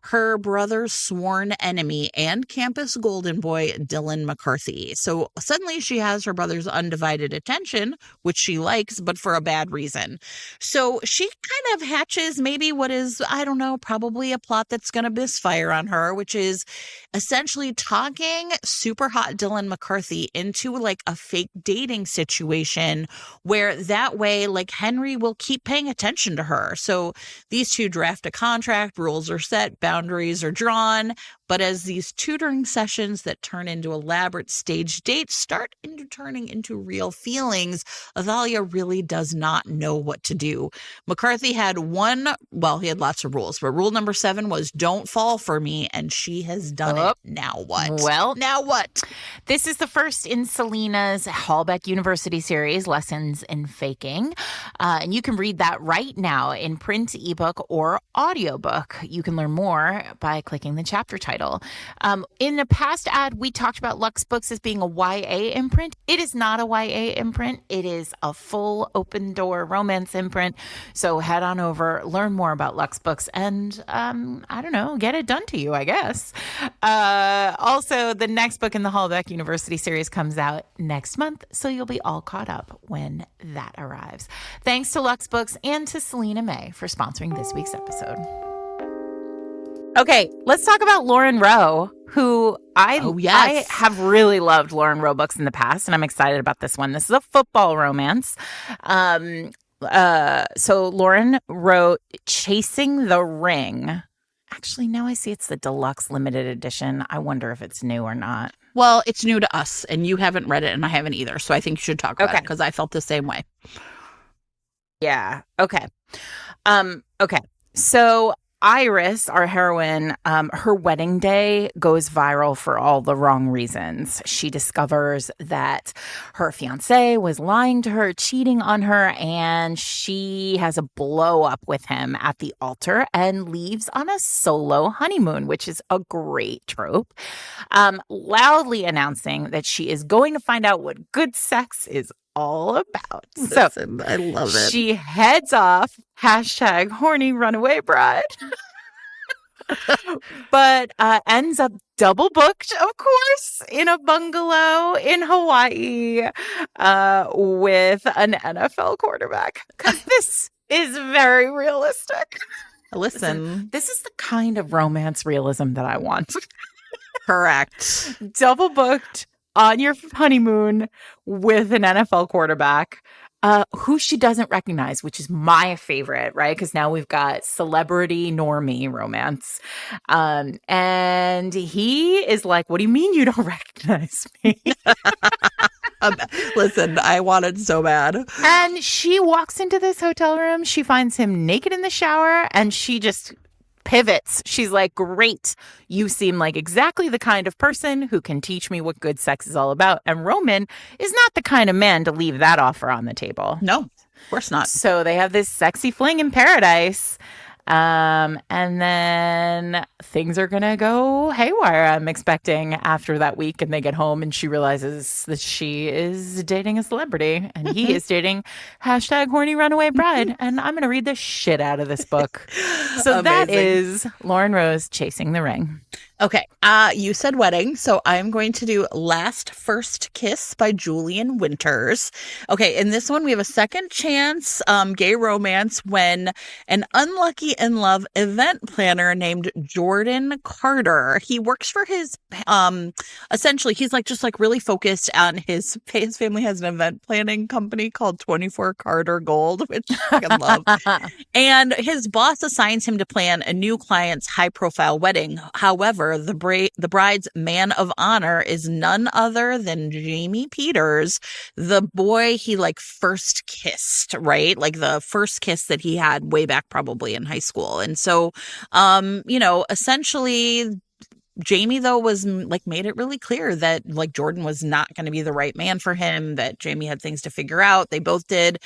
her brother's sworn enemy and campus golden boy, Dylan McCarthy. So suddenly she has her brother's undivided attention, which she likes, but for a bad reason. So she kind of hatches maybe what is, I don't know, probably a plot that's going to misfire on her, which is essentially talking super hot Dylan McCarthy into like a fake dating situation where that way, like Henry will keep paying attention to her. So these two draft a contract, rules are set, boundaries are drawn. But as these tutoring sessions that turn into elaborate stage dates start turning into real feelings, Athalia really does not know what to do. McCarthy had he had lots of rules, but rule number 7 was don't fall for me, and she has done it. Now what? Well, now what? This is the first in Selena's Hallback University series, Lessons in Faking. And you can read that right now in print, ebook, or audiobook. You can learn more by clicking the chapter title. In a past ad, we talked about Lux Books as being a YA imprint. It is not a YA imprint. It is a full open door romance imprint. So head on over, learn more about Lux Books, and I don't know, get it done to you, I guess. Also, the next book in the Hallback University series comes out next month, so you'll be all caught up when that arrives. Thanks to Lux Books and to Selena May for sponsoring this week's episode. Okay, let's talk about Lauren Rowe, who I have really loved Lauren Rowe books in the past, and I'm excited about this one. This is a football romance. So Lauren wrote Chasing the Ring. Actually, now I see it's the deluxe limited edition. I wonder if it's new or not. Well, it's new to us, and you haven't read it, and I haven't either. So I think you should talk about it because I felt the same way. Yeah. Okay. Okay. So Iris, our heroine, her wedding day goes viral for all the wrong reasons. She discovers that her fiance was lying to her, cheating on her, and she has a blow up with him at the altar and leaves on a solo honeymoon, which is a great trope. Loudly announcing that she is going to find out what good sex is all about. Listen, I love it. She heads off, hashtag horny runaway bride, but ends up double booked, of course, in a bungalow in Hawaii with an NFL quarterback. Because this is very realistic. Listen, this is the kind of romance realism that I want. Correct. Double booked on your honeymoon with an NFL quarterback who she doesn't recognize, which is my favorite, right? Because now we've got celebrity normie romance. And he is like, what do you mean you don't recognize me? Listen, I want it so bad. And she walks into this hotel room. She finds him naked in the shower and she just pivots. She's like, great. You seem like exactly the kind of person who can teach me what good sex is all about. And Roman is not the kind of man to leave that offer on the table. No, of course not. So they have this sexy fling in paradise. And then things are going to go haywire, I'm expecting, after that week. And they get home and she realizes that she is dating a celebrity and he is dating hashtag horny runaway bride. And I'm going to read the shit out of this book. So that is Lauren Rose Chasing the Ring. Okay. You said wedding, so I'm going to do Last First Kiss by Julian Winters. Okay, in this one we have a second chance gay romance when an unlucky in love event planner named Jordan Carter. He works for his essentially he's like just like really focused on his family has an event planning company called 24 Carter Gold, which I fucking love. And his boss assigns him to plan a new client's high profile wedding. However, the bride's man of honor is none other than Jamie Peters, the boy he like first kissed, right? Like the first kiss that he had way back probably in high school. And so, essentially Jamie, though, was like made it really clear that like Jordan was not going to be the right man for him, that Jamie had things to figure out. They both did.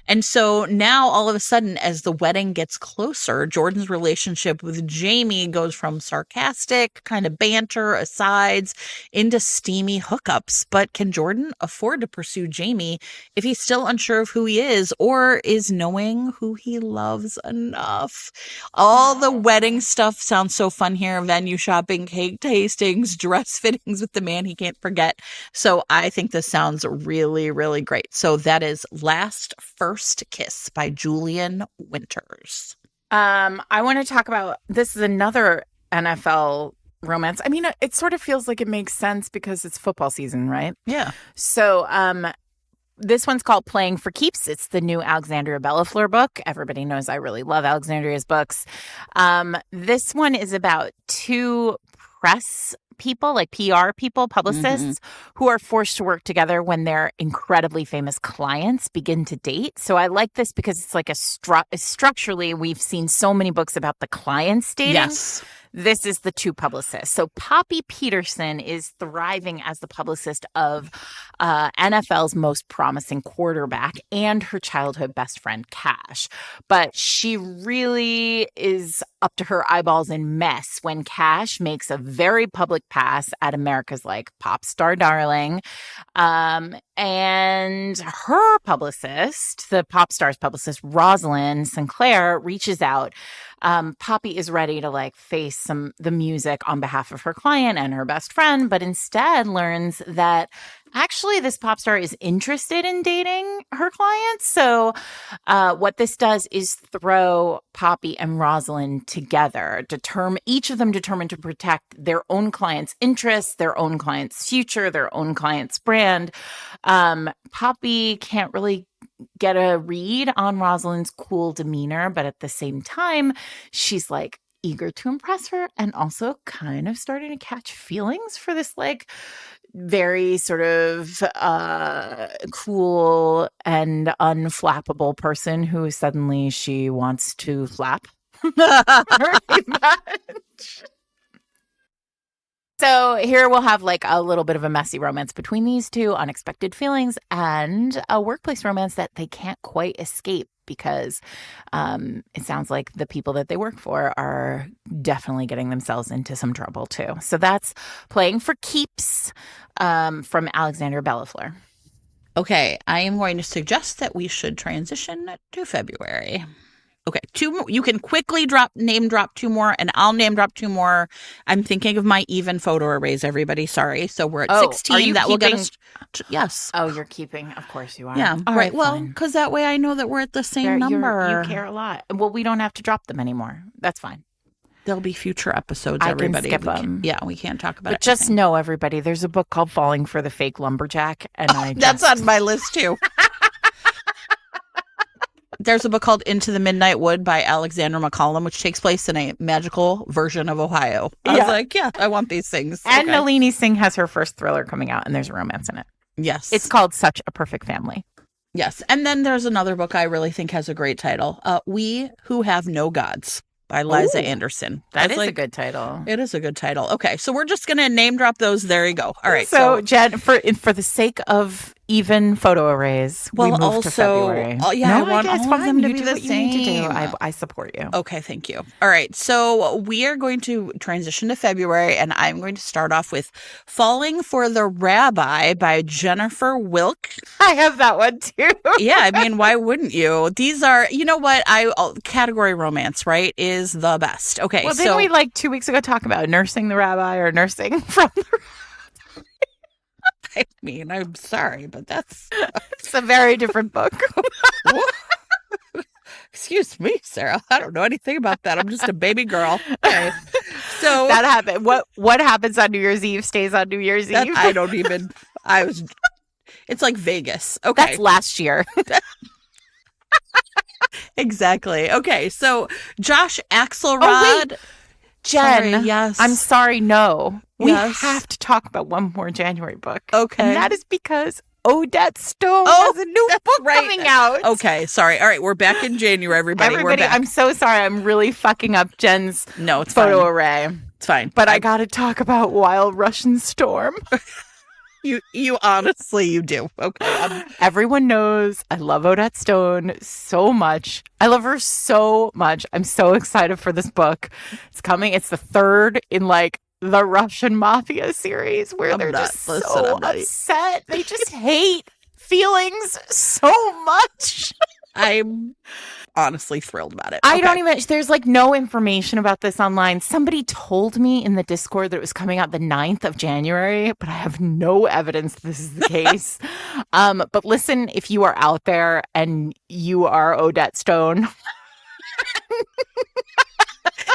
And so now all of a sudden, as the wedding gets closer, Jordan's relationship with Jamie goes from sarcastic kind of banter, asides, into steamy hookups. But can Jordan afford to pursue Jamie if he's still unsure of who he is or is knowing who he loves enough? All the wedding stuff sounds so fun here. Venue shopping, cake tastings, dress fittings with the man he can't forget. So I think this sounds really, really great. So that is Last First Kiss by Julian Winters. I want to talk about, this is another NFL romance. I mean, it sort of feels like it makes sense because it's football season, right? Yeah. So this one's called Playing for Keeps. It's the new Alexandria Bellafleur book. Everybody knows I really love Alexandria's books. This one is about two press people, like PR people, publicists, who are forced to work together when their incredibly famous clients begin to date. So I like this because it's like structurally, we've seen so many books about the clients dating. Yes. This is the two publicists. So Poppy Peterson is thriving as the publicist of NFL's most promising quarterback and her childhood best friend, Cash. But she really is up to her eyeballs in mess when Cash makes a very public pass at America's like pop star darling. And her publicist, the pop star's publicist, Rosalind Sinclair, reaches out. Poppy is ready to like face the music on behalf of her client and her best friend, but instead learns that actually this pop star is interested in dating her client. So what this does is throw Poppy and Rosalind together, each of them determined to protect their own client's interests, their own client's future, their own client's brand. Poppy can't really get a read on Rosalind's cool demeanor, but at the same time, she's like eager to impress her and also kind of starting to catch feelings for this like very sort of cool and unflappable person who suddenly she wants to flap. Pretty much. So here we'll have like a little bit of a messy romance between these two, unexpected feelings, and a workplace romance that they can't quite escape because it sounds like the people that they work for are definitely getting themselves into some trouble too. So that's Playing for Keeps from Alexander Bellafleur. Okay, I am going to suggest that we should transition to February. Okay, two more. You can quickly name drop two more, and I'll name drop two more. I'm thinking of my even photo arrays, everybody. Sorry. So we're at 16. That will get us. Yes. Oh, you're keeping. Of course you are. Yeah. All right. Well, because that way I know that we're at the same number. You care a lot. Well, we don't have to drop them anymore. That's fine. There'll be future episodes, everybody. I can skip them. Yeah, we can't talk about it. But just know, everybody, there's a book called Falling for the Fake Lumberjack. And that's on my list, too. There's a book called Into the Midnight Wood by Alexander McCollum, which takes place in a magical version of Ohio. I was like, yeah, I want these things. And Nalini Singh has her first thriller coming out, and there's a romance in it. Yes. It's called Such a Perfect Family. Yes. And then there's another book I really think has a great title, We Who Have No Gods by Liza Anderson. That is a good title. It is a good title. Okay, so we're just going to name drop those. There you go. All right. So Jen, for the sake of even photo arrays, we moved to February. I want all of them to be the same. I support you. Okay, thank you. All right, so we are going to transition to February, and I'm going to start off with Falling for the Rabbi by Jennifer Wilk. I have that one too. Yeah, I mean, why wouldn't you? These are, you know what, category romance, right, is the best. Okay, well, didn't we like 2 weeks ago talk about nursing the rabbi or nursing from the rabbi? I mean, I'm sorry, but it's a very different book. Excuse me, Sarah. I don't know anything about that. I'm just a baby girl. Okay. So that happened. What happens on New Year's Eve stays on New Year's Eve. I don't even. It's like Vegas. Okay, that's last year. Exactly. Okay, so Josh Axelrod. Oh, wait. Jen, sorry, yes. I'm sorry, no. We Yes. have to talk about one more January book. Okay. And that is because Odette Stone has a new book coming out. Okay, sorry. All right, we're back in January, everybody. We're back. I'm so sorry. I'm really fucking up Jen's it's photo fine. array. It's fine. But I got to talk about Wild Russian Storm. You honestly, you do. Okay. Everyone knows I love Odette Stone so much. I love her so much. I'm so excited for this book. It's coming. It's the third in like the Russian Mafia series where they're just so upset. They just hate feelings so much. I'm honestly thrilled about it. I don't even, there's like no information about this online. Somebody told me in the Discord that it was coming out the 9th of January, but I have no evidence this is the case. But listen, if you are out there and you are Odette Stone,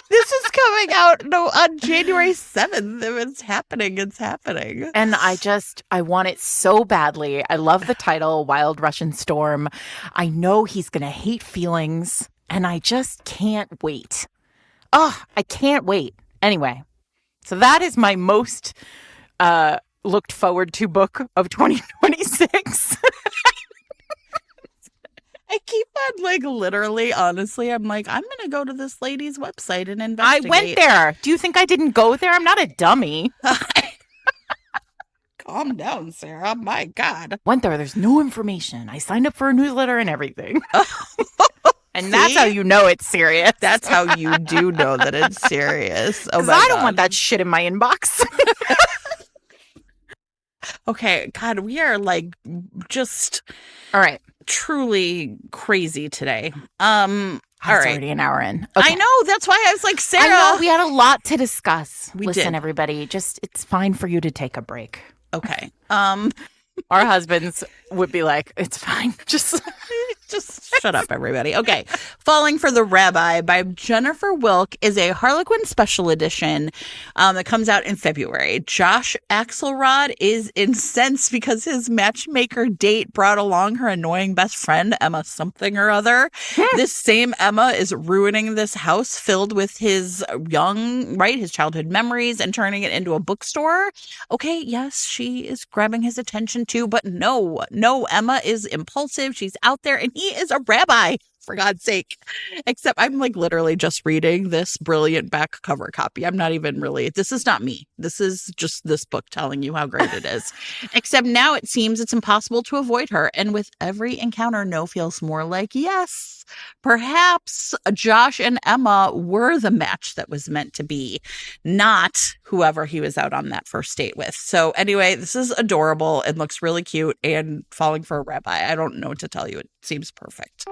this is coming out on January 7th. If it's happening, it's happening. And I want it so badly. I love the title, Wild Russian Storm. I know he's going to hate feelings, and I just can't wait. Oh, I can't wait. Anyway, so that is my most looked forward to book of 2026. I keep on literally, honestly, I'm I'm going to go to this lady's website and investigate. I went there. Do you think I didn't go there? I'm not a dummy. Calm down, Sarah. My God. Went there. There's no information. I signed up for a newsletter and everything. And that's how you know it's serious. That's how you do know that it's serious. Oh, because I don't want that shit in my inbox. Okay, God, we are just all right. Truly crazy today. All right. Already an hour in. Okay. I know. That's why I was like, Sarah. I know we had a lot to discuss. Listen, everybody, it's fine for you to take a break. Okay. Our husbands would be like, it's fine. Just shut up, everybody. Okay. Falling for the Rabbi by Jennifer Wilk is a Harlequin special edition that comes out in February. Josh Axelrod is incensed because his matchmaker date brought along her annoying best friend, Emma something or other. This same Emma is ruining this house filled with his his childhood memories and turning it into a bookstore. Okay, yes, she is grabbing his attention too, but no, Emma is impulsive. She's out there and he is a rabbi. for God's sake. Except I'm like literally just reading this brilliant back cover copy. I'm not even really, this is not me. This is just this book telling you how great it is. Except now it seems it's impossible to avoid her. And with every encounter, No feels more like, yes, perhaps Josh and Emma were the match that was meant to be, not whoever he was out on that first date with. So anyway, this is adorable and looks really cute and falling for a rabbi. I don't know what to tell you. It seems perfect.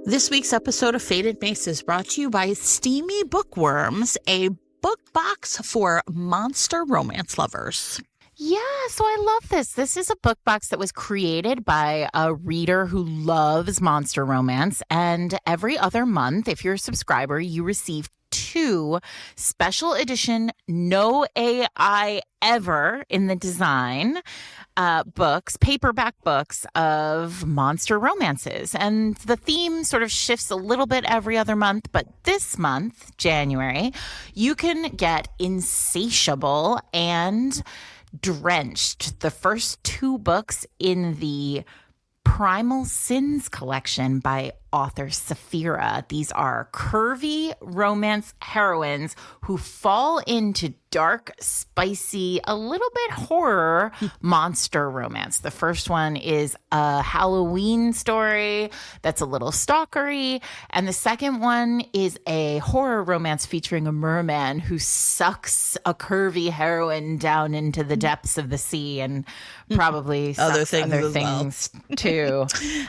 This week's episode of Faded Mace is brought to you by Steamy Bookworms, a book box for monster romance lovers. Yeah, so I love this. This is a book box that was created by a reader who loves monster romance. And every other month, if you're a subscriber, you receive 2 special edition, no AI ever in the design books, paperback books of monster romances. And the theme sort of shifts a little bit every other month. But this month, January, you can get Insatiable and Drenched, the first 2 books in the Primal Sins collection by author Saphira. These are curvy romance heroines who fall into dark, spicy, a little bit horror monster romance. The first one is a Halloween story that's a little stalkery. And the second one is a horror romance featuring a merman who sucks a curvy heroine down into the depths of the sea and probably Other sucks other things too.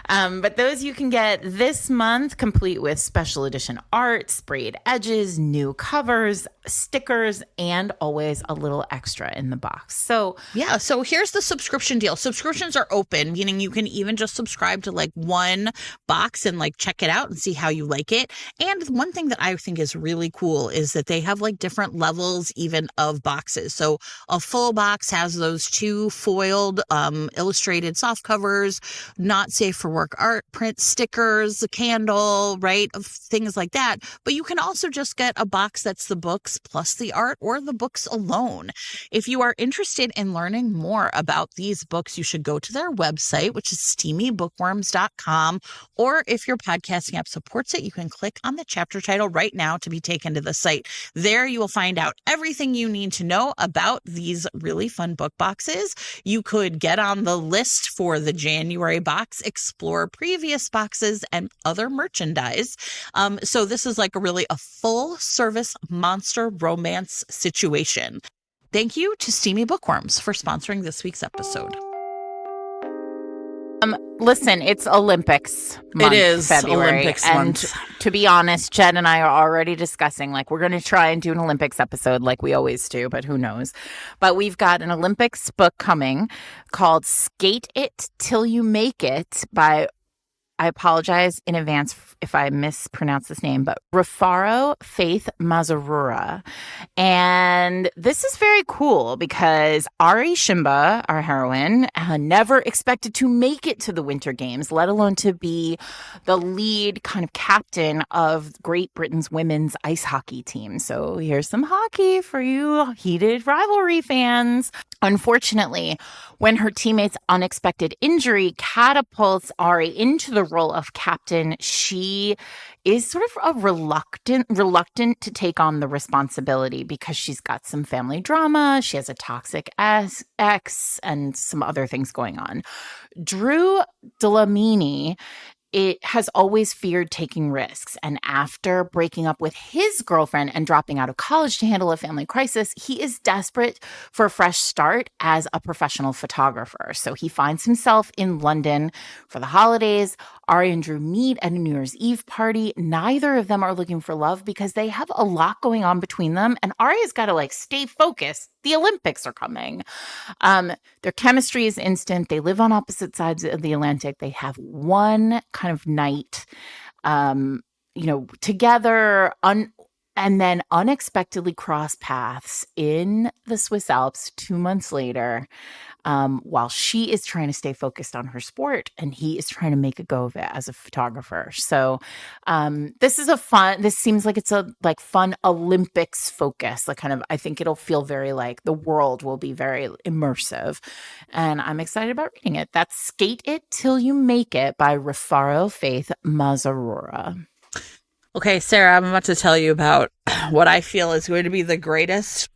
But those you can get this month, complete with special edition art, sprayed edges, new covers, stickers, and always a little extra in the box. So yeah, so here's the subscription deal. Subscriptions are open, meaning you can even just subscribe to like one box and like check it out and see how you like it. And one thing that I think is really cool is that they have like different levels even of boxes. So a full box has those 2 foiled illustrated soft covers, not safe for work art, print stickers, a candle, right? Of things like that. But you can also just get a box that's the books plus the art or the books alone. If you are interested in learning more about these books, you should go to their website, which is steamybookworms.com. Or if your podcasting app supports it, you can click on the chapter title right now to be taken to the site. There you will find out everything you need to know about these really fun book boxes. You could get on the list for the January box, explore previous boxes and other merchandise. So this is like a full service monster romance situation. Thank you to Steamy Bookworms for sponsoring this week's episode. Listen, it's Olympics month. It is February, Olympics and month. To be honest, Jen and I are already discussing, like, we're going to try and do an Olympics episode like we always do, but who knows? But we've got an Olympics book coming called Skate It Till You Make It by, I apologize in advance if I mispronounce this name, but Rafaro Faith Mazarura. And this is very cool because Ari Shimba, our heroine, never expected to make it to the Winter Games, let alone to be the lead kind of captain of Great Britain's women's ice hockey team. So here's some hockey for you heated rivalry fans. Unfortunately, when her teammate's unexpected injury catapults Ari into the role of captain, she is sort of a reluctant to take on the responsibility because she's got some family drama, she has a toxic ex, and some other things going on. Drew Dlamini has always feared taking risks. And after breaking up with his girlfriend and dropping out of college to handle a family crisis, he is desperate for a fresh start as a professional photographer. So he finds himself in London for the holidays. Ari and Drew meet at a New Year's Eve party. Neither of them are looking for love because they have a lot going on between them. And Ari has got to stay focused. The Olympics are coming. Their chemistry is instant. They live on opposite sides of the Atlantic. They have one kind of night, together, and then unexpectedly cross paths in the Swiss Alps 2 months later. while she is trying to stay focused on her sport and he is trying to make a go of it as a photographer. So this seems like it's a like fun Olympics focus. Like kind of, I think it'll feel very like the world will be very immersive. And I'm excited about reading it. That's Skate It Till You Make It by Rafaro Faith Mazarura. Okay, Sarah, I'm about to tell you about what I feel is going to be the greatest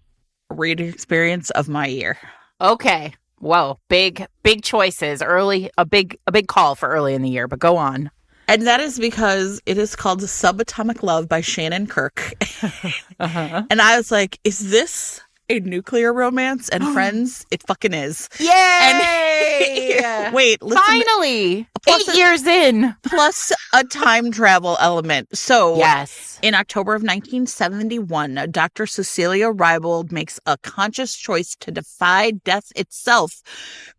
reading experience of my year. Okay. Whoa, big choices early, a big call for early in the year, but go on. And that is because it is called Subatomic Love by Shannon Kirk. Uh-huh. And I was like, is this a nuclear romance? And friends, it fucking is. Yay! And wait, listen. Finally! 8 years in. Plus a time travel element. So yes. In October of 1971, Dr. Cecilia Reibold makes a conscious choice to defy death itself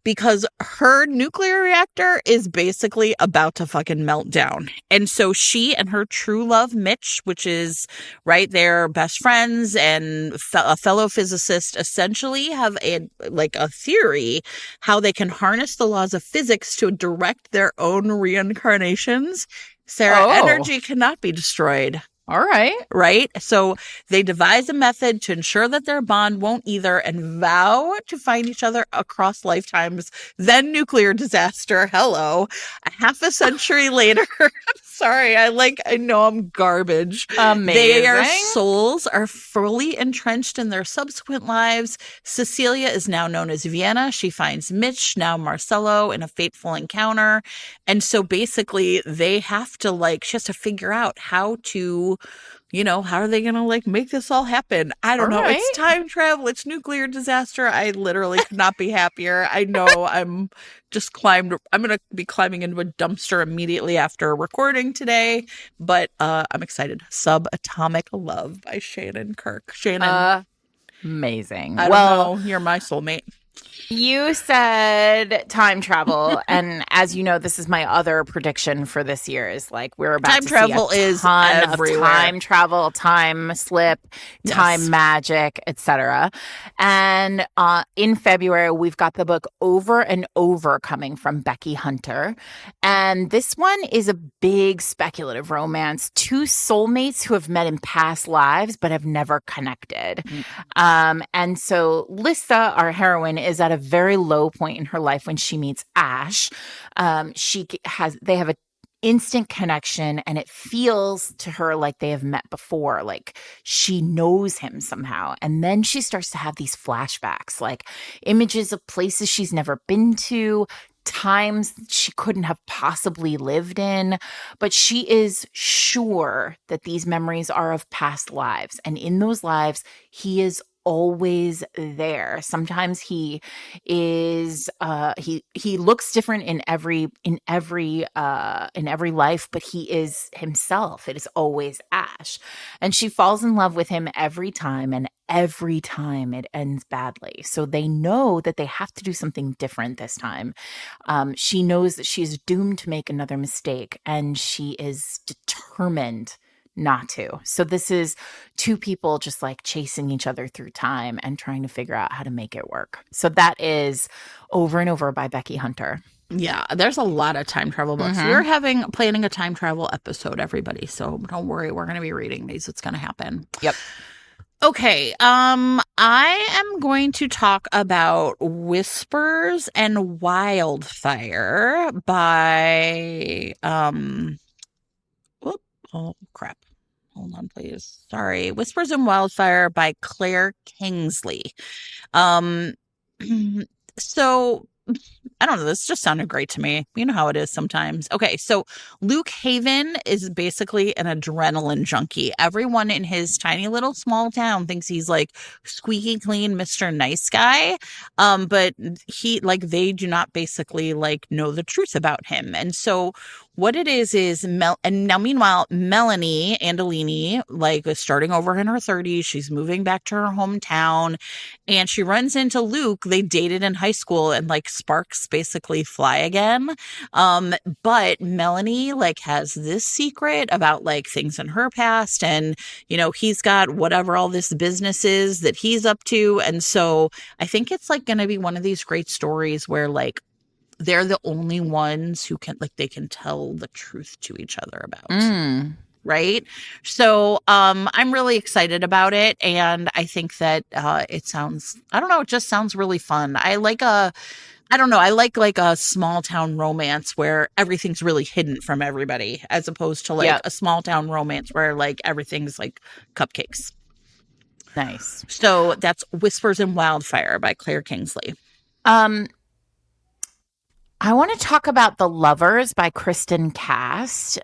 because her nuclear reactor is basically about to fucking melt down. And so she and her true love, Mitch, which is right there, best friends and a fellow physicist, essentially have a theory how they can harness the laws of physics to direct their own reincarnations. Sarah, energy cannot be destroyed. All right. Right? So they devise a method to ensure that their bond won't either and vow to find each other across lifetimes. Then nuclear disaster. Hello. A half a century later. Sorry. I know I'm garbage. Amazing. Their souls are fully entrenched in their subsequent lives. Cecilia is now known as Vienna. She finds Mitch, now Marcello, in a fateful encounter. And so basically they have to she has to figure out how to, how are they going to make this all happen? I don't know. Right. It's time travel. It's nuclear disaster. I literally could not be happier. I know I'm going to be climbing into a dumpster immediately after recording today, but I'm excited. Subatomic Love by Shannon Kirk. Shannon. Amazing. I don't know. You're my soulmate. You said time travel, and as you know, this is my other prediction for this year is we're about time to travel see a is ton everywhere. Of time travel, time slip, time magic, etc. And in February, we've got the book Over and Over coming from Becky Hunter, and this one is a big speculative romance. Two soulmates who have met in past lives but have never connected. And so Lissa, our heroine, is at a very low point in her life when she meets Ash. They have an instant connection, and it feels to her like they have met before, like she knows him somehow. And then she starts to have these flashbacks, like images of places she's never been to, times she couldn't have possibly lived in, but she is sure that these memories are of past lives. And in those lives, he is always there. Sometimes he is he looks different in every life, but he is himself. It is always Ash. And she falls in love with him every time, and every time it ends badly. So they know that they have to do something different this time. She knows that she's doomed to make another mistake, and she is determined not to. So this is two people just chasing each other through time and trying to figure out how to make it work. So that is Over and Over by Becky Hunter. Yeah, there's a lot of time travel books. Mm-hmm. We're planning a time travel episode, everybody. So don't worry, we're going to be reading these. It's going to happen. Yep. Okay, I am going to talk about Whispers and Wildfire by oh crap. Hold on, please. Sorry. Whispers and Wildfire by Claire Kingsley. So I don't know. This just sounded great to me. You know how it is sometimes. Okay, so Luke Haven is basically an adrenaline junkie. Everyone in his tiny little small town thinks he's squeaky clean Mr. Nice Guy. But they do not basically know the truth about him. And so what it is and now meanwhile, Melanie Andolini, is starting over in her 30s. She's moving back to her hometown, and she runs into Luke. They dated in high school, and sparks basically fly again. But Melanie like has this secret about like things in her past, and he's got whatever all this business is that he's up to. And so I think it's like going to be one of these great stories where like they're the only ones who can like they can tell the truth to each other about. Right. So I'm really excited about it. And I think that it just sounds really fun. I like a small town romance where everything's really hidden from everybody, as opposed to like a small town romance where like everything's like cupcakes. Nice. So that's Whispers in Wildfire by Claire Kingsley. I want to talk about The Lovers by Kristen Cast.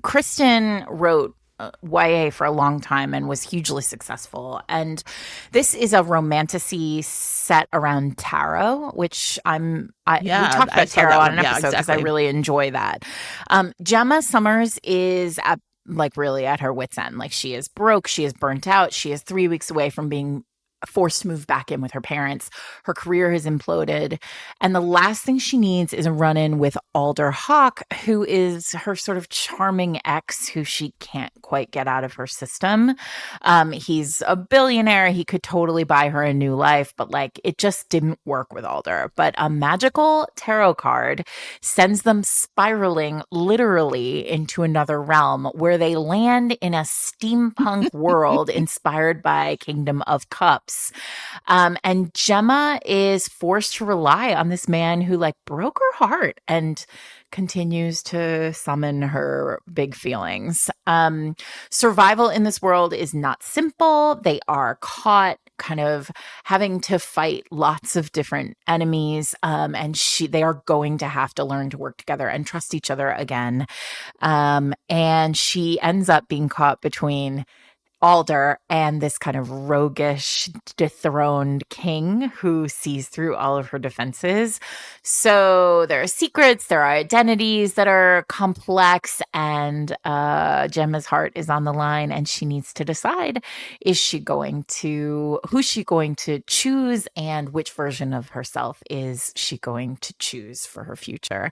Kristen wrote YA for a long time and was hugely successful. And this is a romantasy set around tarot, which we talked about tarot on an episode because I really enjoy that. Gemma Summers is really at her wit's end. Like, she is broke, she is burnt out, she is 3 weeks away from being forced to move back in with her parents. Her career has imploded. And the last thing she needs is a run-in with Alder Hawk, who is her sort of charming ex who she can't quite get out of her system. He's a billionaire. He could totally buy her a new life, but like it just didn't work with Alder. But a magical tarot card sends them spiraling literally into another realm where they land in a steampunk world inspired by Kingdom of Cups. And Gemma is forced to rely on this man who like broke her heart and continues to summon her big feelings. Survival in this world is not simple. They are caught kind of having to fight lots of different enemies. And they are going to have to learn to work together and trust each other again. And she ends up being caught between Alder and this kind of roguish, dethroned king who sees through all of her defenses. So there are secrets, there are identities that are complex, and Gemma's heart is on the line, and she needs to decide, who's she going to choose, and which version of herself is she going to choose for her future.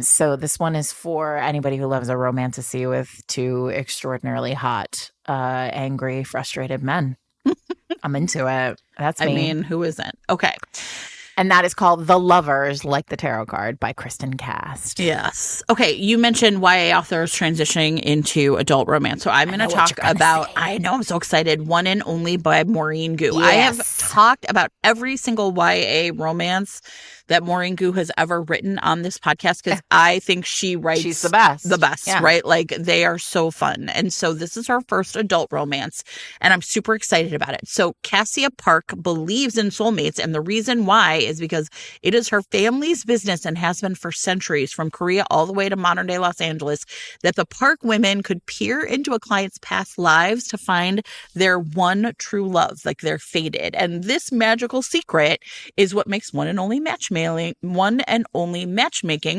So this one is for anybody who loves a romantasy with two extraordinarily hot angry, frustrated men. I'm into it. That's me. I mean, who isn't? Okay. And that is called The Lovers, like the tarot card, by Kristen Cast. Yes. Okay. You mentioned YA authors transitioning into adult romance. So I'm going to talk about, I know, I'm so excited, One and Only by Maureen Gu. Yes. I have talked about every single YA romance that Maureen Gu has ever written on this podcast because I think she's the best. The best, yeah. Right? Like, they are so fun. And so this is her first adult romance, and I'm super excited about it. So Cassia Park believes in soulmates, and the reason why is because it is her family's business and has been for centuries, from Korea all the way to modern day Los Angeles, that the Park women could peer into a client's past lives to find their one true love, like they're fated. And this magical secret is what makes One and Only matchmaking,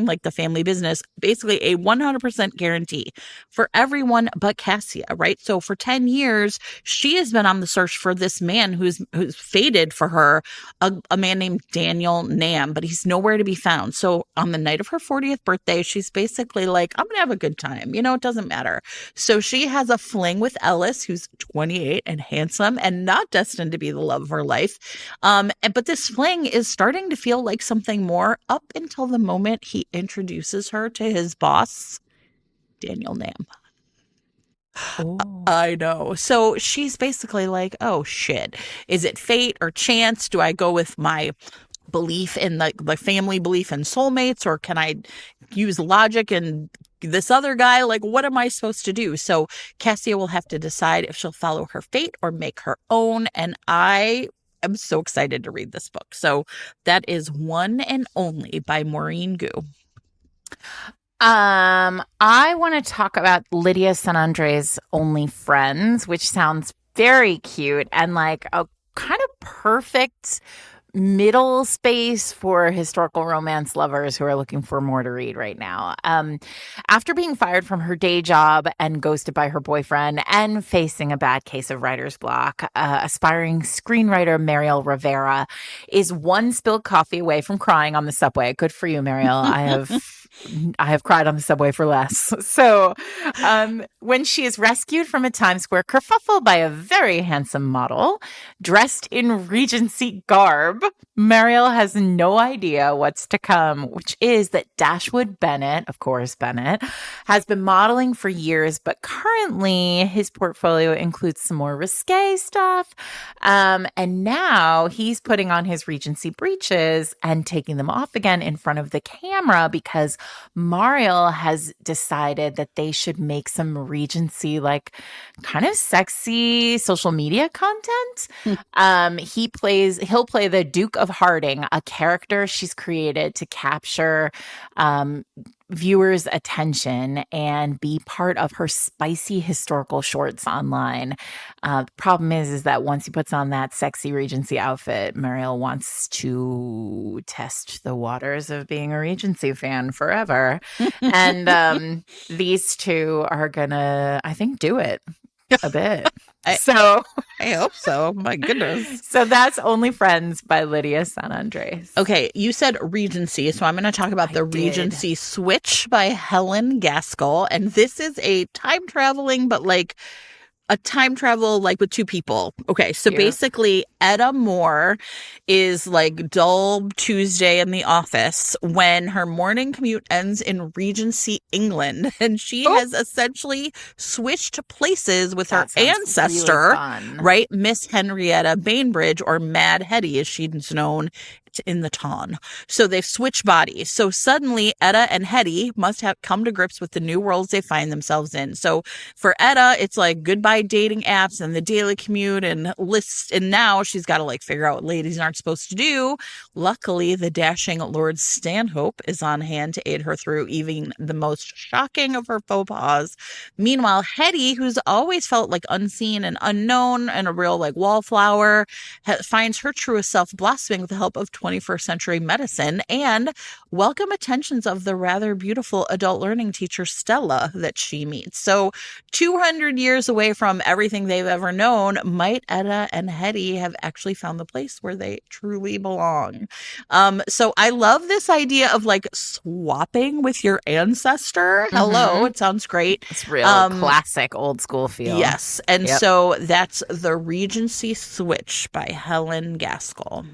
like the family business, basically a 100% guarantee for everyone but Cassia, right? So for 10 years, she has been on the search for this man who's fated for her, a man named Daniel Nam, but he's nowhere to be found. So on the night of her 40th birthday, she's basically like, I'm going to have a good time. It doesn't matter. So she has a fling with Ellis, who's 28 and handsome and not destined to be the love of her life. But this fling is starting to feel like something more up until the moment he introduces her to his boss, Daniel Nam. Oh. I know. So she's basically like, oh shit, is it fate or chance? Do I go with my belief in the family belief in soulmates, or can I use logic and this other guy? Like, what am I supposed to do? So Cassia will have to decide if she'll follow her fate or make her own. And I'm so excited to read this book. So that is One and Only by Maureen Gu. I want to talk about Lydia San Andre's Only Friends, which sounds very cute and like a kind of perfect middle space for historical romance lovers who are looking for more to read right now. After being fired from her day job and ghosted by her boyfriend and facing a bad case of writer's block, aspiring screenwriter Mariel Rivera is one spilled coffee away from crying on the subway. Good for you, Mariel. I have cried on the subway for less. So, when she is rescued from a Times Square kerfuffle by a very handsome model dressed in Regency garb, Mariel has no idea what's to come, which is that Dashwood Bennett, of course, Bennett, has been modeling for years, but currently his portfolio includes some more risque stuff. And now he's putting on his Regency breeches and taking them off again in front of the camera because Mariel has decided that they should make some Regency, like kind of sexy social media content. He'll play the Duke of Harding, a character she's created to capture viewers' attention and be part of her spicy historical shorts online. The problem is that once he puts on that sexy Regency outfit, Mariel wants to test the waters of being a Regency fan forever. And these two are gonna, I think, do it a bit. I hope so. My goodness. So that's Only Friends by Lydia San Andres. Okay, you said Regency, so I'm going to talk about the Regency Switch by Helen Gaskell. And this is a time traveling, but like a time travel like with two people. Okay, so basically Etta Moore is like dull Tuesday in the office when her morning commute ends in Regency, England, and she has essentially switched places with her ancestor, really right? Miss Henrietta Bainbridge, or Mad Hetty as she's known in the ton. So they've switched bodies. So suddenly Etta and Hetty must have come to grips with the new worlds they find themselves in. So for Etta, it's like goodbye dating apps and the daily commute and lists. And now she's got to like figure out what ladies aren't supposed to do. Luckily, the dashing Lord Stanhope is on hand to aid her through even the most shocking of her faux pas. Meanwhile, Hetty, who's always felt like unseen and unknown and a real like wallflower, finds her truest self blossoming with the help of 21st century medicine and welcome attentions of the rather beautiful adult learning teacher Stella that she meets. So 200 years away from everything they've ever known, might Etta and Hetty have actually found the place where they truly belong. So I love this idea of like swapping with your ancestor. Hello, it sounds great. It's real classic old school feel. Yes. And so that's The Regency Switch by Helen Gaskell.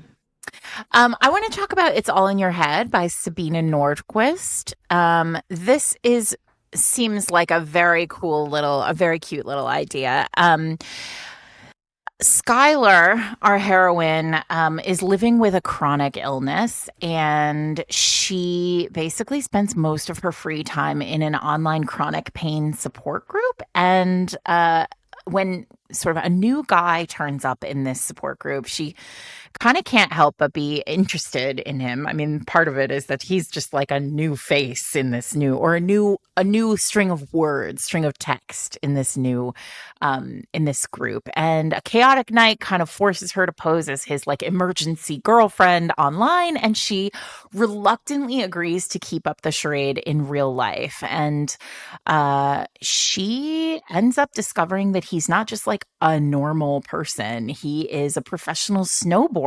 I want to talk about It's All in Your Head by Sabina Nordquist. This seems like a very cute little idea. Skylar, our heroine, is living with a chronic illness, and she basically spends most of her free time in an online chronic pain support group. And when sort of a new guy turns up in this support group, she kind of can't help but be interested in him. I mean, part of it is that he's just like a new face in this new, or a new string of words, string of text in this new, in this group. And a chaotic night kind of forces her to pose as his like emergency girlfriend online, and she reluctantly agrees to keep up the charade in real life. And she ends up discovering that he's not just like a normal person. He is a professional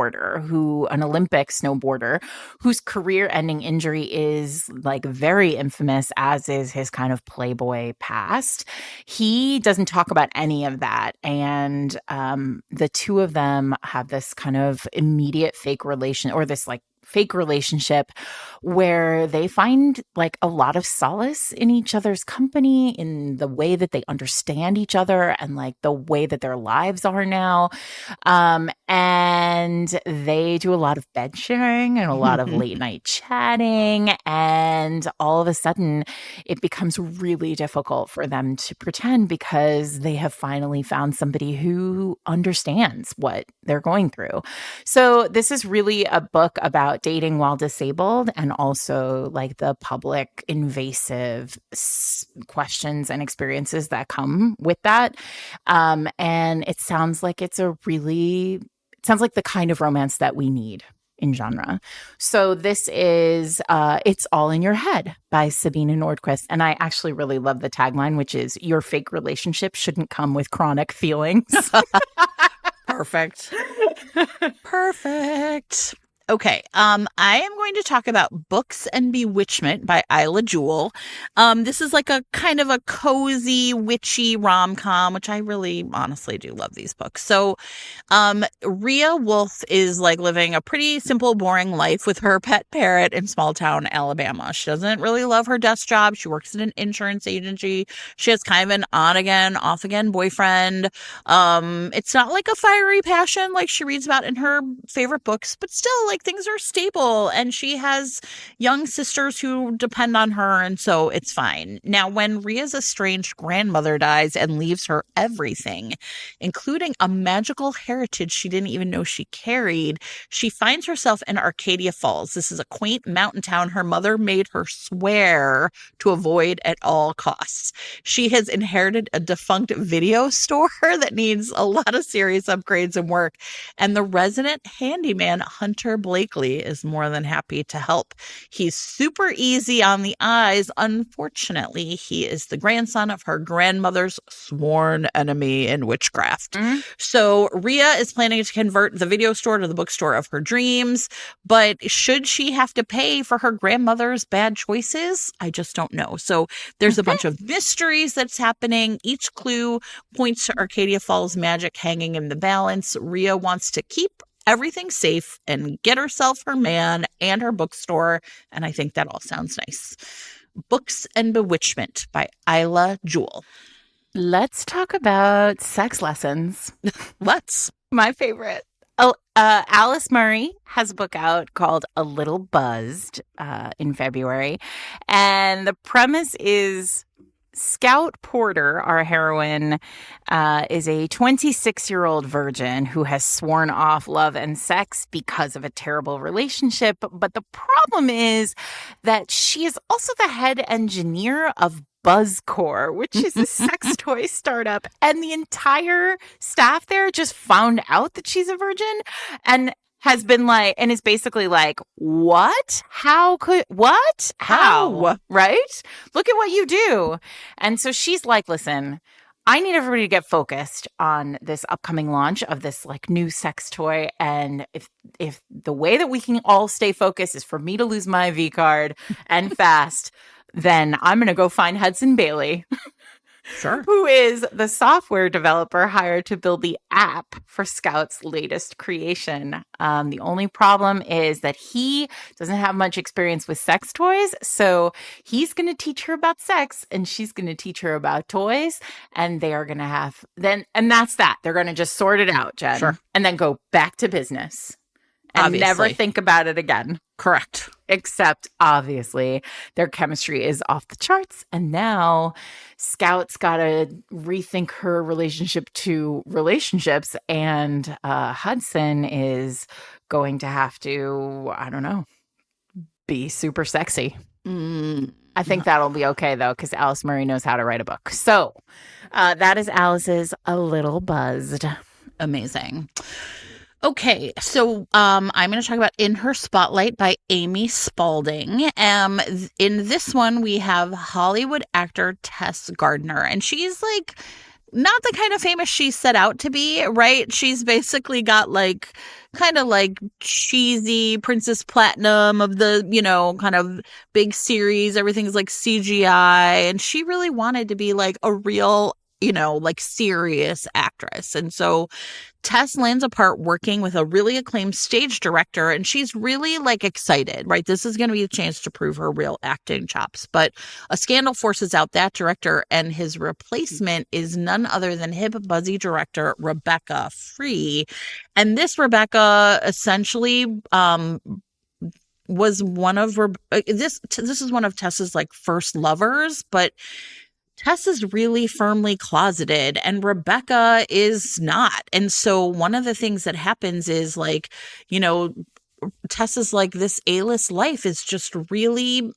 an Olympic snowboarder whose career-ending injury is like very infamous, as is his kind of playboy past. He doesn't talk about any of that. And the two of them have this kind of immediate fake relationship where they find like a lot of solace in each other's company, in the way that they understand each other and like the way that their lives are now. And they do a lot of bed sharing and a lot of late night chatting. And all of a sudden it becomes really difficult for them to pretend, because they have finally found somebody who understands what they're going through. So this is really a book about dating while disabled, and also like the public invasive questions and experiences that come with that. And it sounds like the kind of romance that we need in genre. So this is It's All in Your Head by Sabina Nordquist. And I actually really love the tagline, which is your fake relationship shouldn't come with chronic feelings. Perfect. Perfect. Okay, I am going to talk about Books and Bewitchment by Isla Jewell. This is like a kind of a cozy, witchy rom-com, which I really honestly do love these books. So Rhea Wolf is like living a pretty simple, boring life with her pet parrot in small town Alabama. She doesn't really love her desk job. She works at an insurance agency. She has kind of an on again, off again boyfriend. It's not like a fiery passion like she reads about in her favorite books, but still like things are stable, and she has young sisters who depend on her, and so it's fine. Now, when Rhea's estranged grandmother dies and leaves her everything, including a magical heritage she didn't even know she carried, she finds herself in Arcadia Falls. This is a quaint mountain town her mother made her swear to avoid at all costs. She has inherited a defunct video store that needs a lot of serious upgrades and work, and the resident handyman Hunter Blakely is more than happy to help. He's super easy on the eyes. Unfortunately, he is the grandson of her grandmother's sworn enemy in witchcraft. So Rhea is planning to convert the video store to the bookstore of her dreams, but should she have to pay for her grandmother's bad choices? I just don't know. So there's a bunch of mysteries that's happening. Each clue points to Arcadia Falls magic hanging in the balance. Rhea wants to keep everything safe and get herself her man and her bookstore, and I think that all sounds nice. Books and Bewitchment by Isla Jewell. Let's talk about sex lessons. Let's. My favorite. Oh, Alice Murray has a book out called A Little Buzzed in February, and the premise is Scout Porter, our heroine, is a 26-year-old virgin who has sworn off love and sex because of a terrible relationship. But the problem is that she is also the head engineer of Buzzcore, which is a sex toy startup. And the entire staff there just found out that she's a virgin and has been like, and is basically like, what? How? Right? Look at what you do. And so she's like, listen, I need everybody to get focused on this upcoming launch of this like new sex toy. And if the way that we can all stay focused is for me to lose my V card and fast, then I'm going to go find Hudson Bailey. Sure. Who is the software developer hired to build the app for Scout's latest creation. The only problem is that he doesn't have much experience with sex toys. So he's going to teach her about sex and she's going to teach her about toys. And they are going to have and that's that. They're going to just sort it out, Jen. Sure. And then go back to business. And Obviously. never think about it again. Correct. Except, obviously, their chemistry is off the charts. And now Scout's got to rethink her relationship to relationships. And Hudson is going to have to, I don't know, be super sexy. I think that'll be okay, though, because Alice Murray knows how to write a book. So that is Alice's A Little Buzzed. Amazing. Okay, so I'm going to talk about In Her Spotlight by Amy Spalding. In this one, we have Hollywood actor Tess Gardner, and she's like not the kind of famous she set out to be, right? She's basically got like kind of like cheesy Princess Platinum of the, kind of big series. Everything's like CGI, and she really wanted to be like a real like serious actress. And so Tess lands a part working with a really acclaimed stage director, and she's really like excited, right? This is going to be a chance to prove her real acting chops. But a scandal forces out that director, and his replacement is none other than hip buzzy director Rebecca Free. And this Rebecca essentially was one of this is one of Tess's like first lovers, but Tess is really firmly closeted and Rebecca is not. And so one of the things that happens is like, Tess is like, this A-list life is just really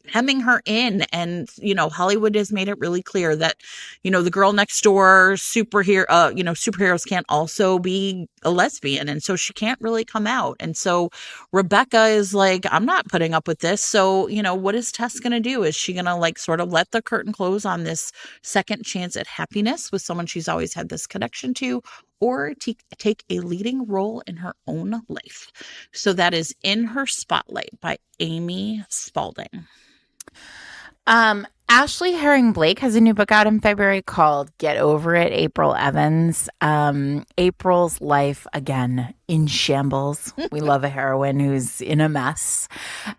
hemming her in. And, Hollywood has made it really clear that, the girl next door superheroes can't also be a lesbian. And so she can't really come out. And so Rebecca is like, I'm not putting up with this. So, what is Tess going to do? Is she going to like sort of let the curtain close on this second chance at happiness with someone she's always had this connection to, or take a leading role in her own life? So that is In Her Spotlight by Amy Spalding. Ashley Herring Blake has a new book out in February called Get Over It, April Evans. April's life, again, in shambles. We love a heroine who's in a mess.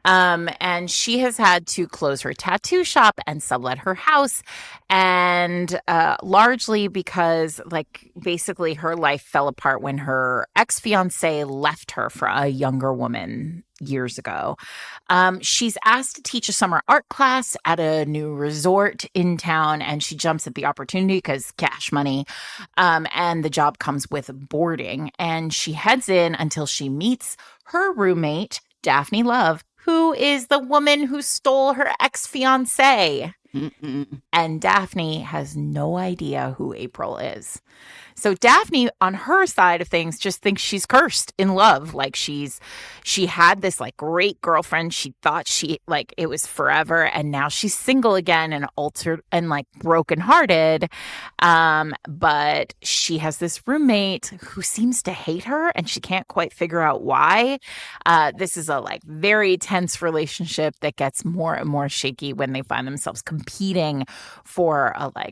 And she has had to close her tattoo shop and sublet her house. And largely because, like, basically her life fell apart when her ex-fiance left her for a younger woman years ago. She's asked to teach a summer art class at a new resort in town, and she jumps at the opportunity because cash money. And the job comes with boarding, and she heads in until she meets her roommate, Daphne Love, who is the woman who stole her ex-fiance. And Daphne has no idea who April is. So Daphne, on her side of things, just thinks she's cursed in love. Like she had this like great girlfriend. She thought it was forever. And now she's single again and altered and like brokenhearted. But she has this roommate who seems to hate her and she can't quite figure out why. This is a like very tense relationship that gets more and more shaky when they find themselves competing for an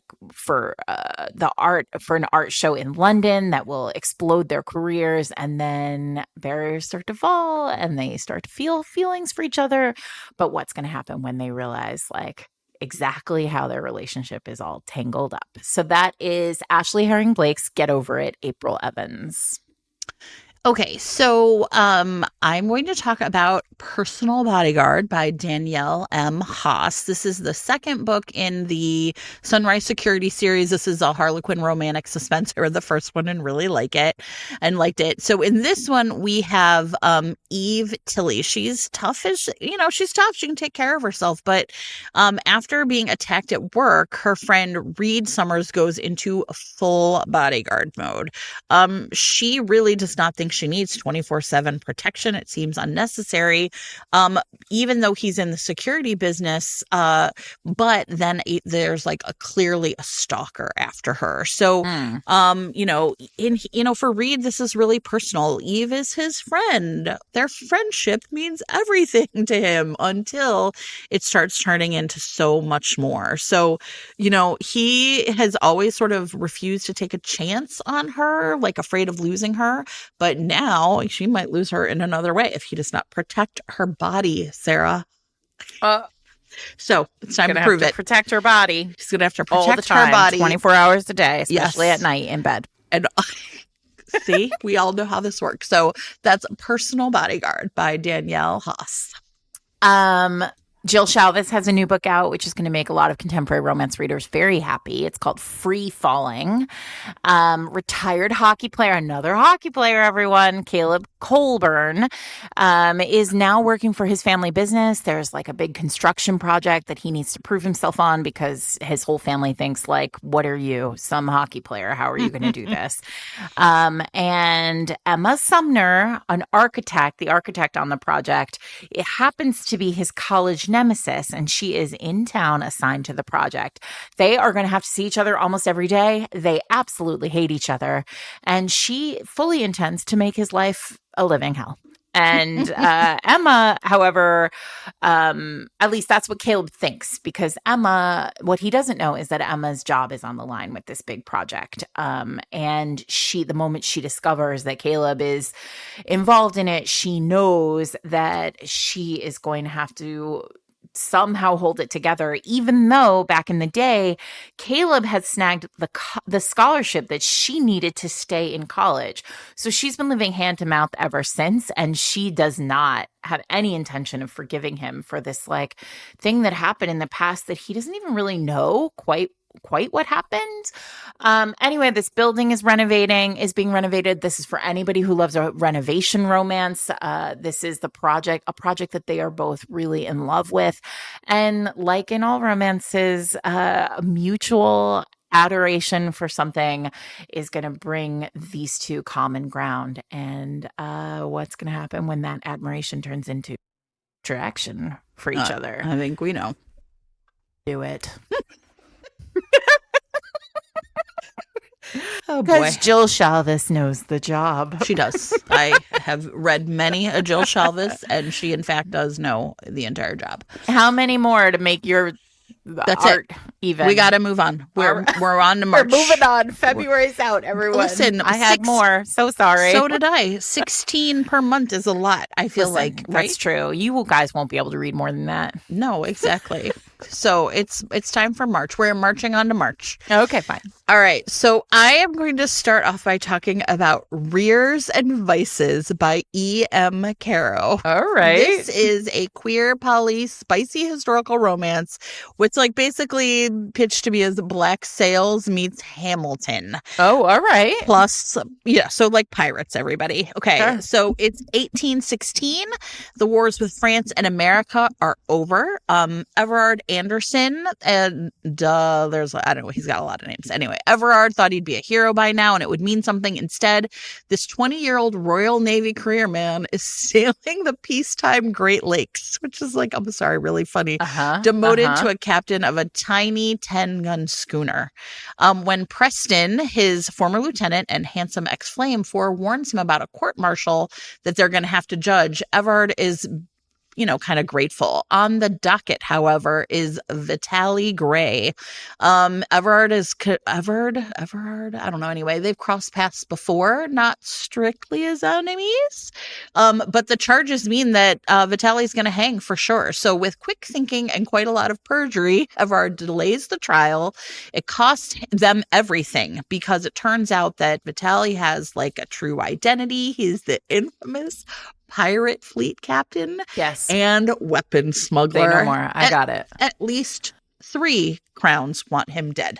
art show in London that will explode their careers, and then barriers start to fall and they start to feel feelings for each other. But what's going to happen when they realize like exactly how their relationship is all tangled up? So that is Ashley Herring Blake's Get Over It, April Evans. Okay, so I'm going to talk about Personal Bodyguard by Danielle M. Haas. This is the second book in the Sunrise Security series. This is a Harlequin romantic suspense. I read the first one and really liked it. So in this one, we have Eve Tilly. She's tough. She's tough. She can take care of herself. But after being attacked at work, her friend Reed Summers goes into full bodyguard mode. She really does not think she needs 24/7 protection. It seems unnecessary, even though he's in the security business. But then there's like clearly a stalker after her. So, for Reed, this is really personal. Eve is his friend. Their friendship means everything to him until it starts turning into so much more. So, he has always sort of refused to take a chance on her, like afraid of losing her. But now she might lose her in another way if he does not protect her body, Sarah. So it's time to prove it. Protect her body. She's going to have to protect her body 24 hours a day, especially at night in bed. And see, we all know how this works. So that's Personal Bodyguard by Danielle Haas. Jill Shalvis has a new book out, which is going to make a lot of contemporary romance readers very happy. It's called Free Falling. Retired hockey player, another hockey player, everyone, Caleb Colburn, is now working for his family business. There's like a big construction project that he needs to prove himself on because his whole family thinks like, what are you, some hockey player? How are you going to do this? And Emma Sumner, the architect on the project, it happens to be his college nemesis, and she is in town assigned to the project. They are going to have to see each other almost every day. They absolutely hate each other, and she fully intends to make his life a living hell. And Emma, however, at least that's what Caleb thinks, because Emma, what he doesn't know is that Emma's job is on the line with this big project. And the moment she discovers that Caleb is involved in it, she knows that she is going to have to somehow hold it together, even though back in the day, Caleb had snagged the scholarship that she needed to stay in college. So she's been living hand to mouth ever since, and she does not have any intention of forgiving him for this like thing that happened in the past that he doesn't even really know quite quite what happened. Anyway, this building is being renovated. This is for anybody who loves a renovation romance. This is a project that they are both really in love with. And like in all romances, mutual adoration for something is going to bring these two common ground. And what's going to happen when that admiration turns into attraction for each other? I think we know. Do it. Oh boy. Because Jill Shalvis knows the job. She does. I have read many a Jill Shalvis, and she in fact does know the entire job. How many more to make your That's art it. even? We got to move on. We're on to March. We're moving on. February's out, everyone. Listen, I had more. So sorry. So did I. 16 per month is a lot, I feel like, right? That's true. You guys won't be able to read more than that. No, exactly. So it's time for March. We're marching on to March. Okay, fine. All right. So I am going to start off by talking about Rears and Vices by E.M. Caro. All right. This is a queer, poly, spicy historical romance, which like basically pitched to me as Black Sails meets Hamilton. Oh, all right. Plus, yeah, so like pirates, everybody. Okay, Sure. So it's 1816. The wars with France and America are over. Everard Anderson, and there's, I don't know, he's got a lot of names. Anyway, Everard thought he'd be a hero by now and it would mean something. Instead, this 20-year-old Royal Navy career man is sailing the peacetime Great Lakes, which is like, I'm sorry, really funny. Demoted to a captain of a tiny 10-gun schooner. When Preston, his former lieutenant and handsome ex-flame, forewarns him about a court-martial that they're going to have to judge, Everard is kind of grateful. On the docket, however, is Vitaly Gray. Everard, I don't know. Anyway, they've crossed paths before, not strictly as enemies. But the charges mean that Vitaly's going to hang for sure. So with quick thinking and quite a lot of perjury, Everard delays the trial. It costs them everything because it turns out that Vitaly has like a true identity. He's the infamous pirate fleet captain. Yes. And weapon smuggler. Say no more. I got it. At least 3 crowns want him dead.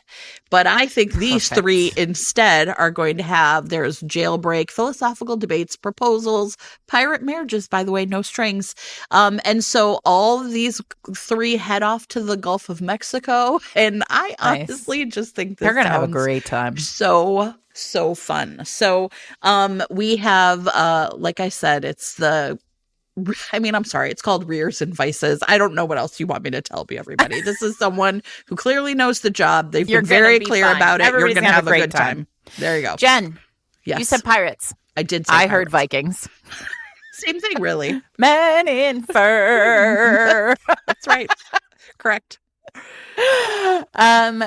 But I think these 3 instead are going to have, there's jailbreak, philosophical debates, proposals, pirate marriages, by the way, no strings. And so all of these 3 head off to the Gulf of Mexico. And I honestly just think they're going to have a great time. So fun. So we have, like I said, it's called Rears and Vices. I don't know what else you want me to tell you, everybody. This is someone who clearly knows the job. They've been very clear about it. Everybody's You're going to have a good time. There you go. Jen, yes. You said pirates. I did say I pirates. heard Vikings. Same thing, really. Men in fur. That's right. Correct.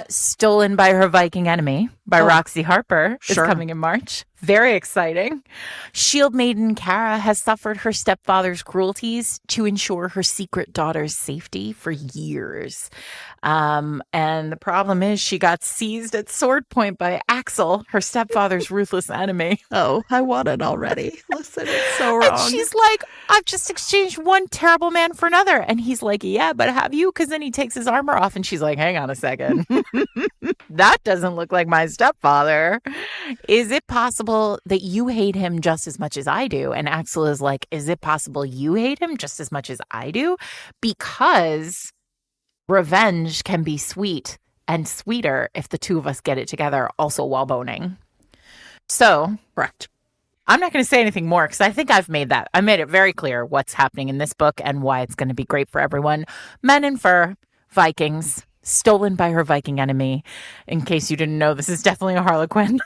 Stolen by Her Viking Enemy by Roxy Harper is coming in March. Very exciting. Shield Maiden Kara has suffered her stepfather's cruelties to ensure her secret daughter's safety for years. And the problem is she got seized at sword point by Axel, her stepfather's ruthless enemy. Oh, I want it already. Listen, it's so wrong. And she's like, I've just exchanged one terrible man for another. And he's like, yeah, but have you? Because then he takes his armor off and she's like, hang on a second. That doesn't look like my stepfather. Is it possible that you hate him just as much as I do? And Axel is like, is it possible you hate him just as much as I do? Because revenge can be sweet and sweeter if the two of us get it together, also while boning. So, correct. I'm not going to say anything more because I think I made it very clear what's happening in this book and why it's going to be great for everyone. Men in fur, Vikings, stolen by her Viking enemy. In case you didn't know, this is definitely a Harlequin.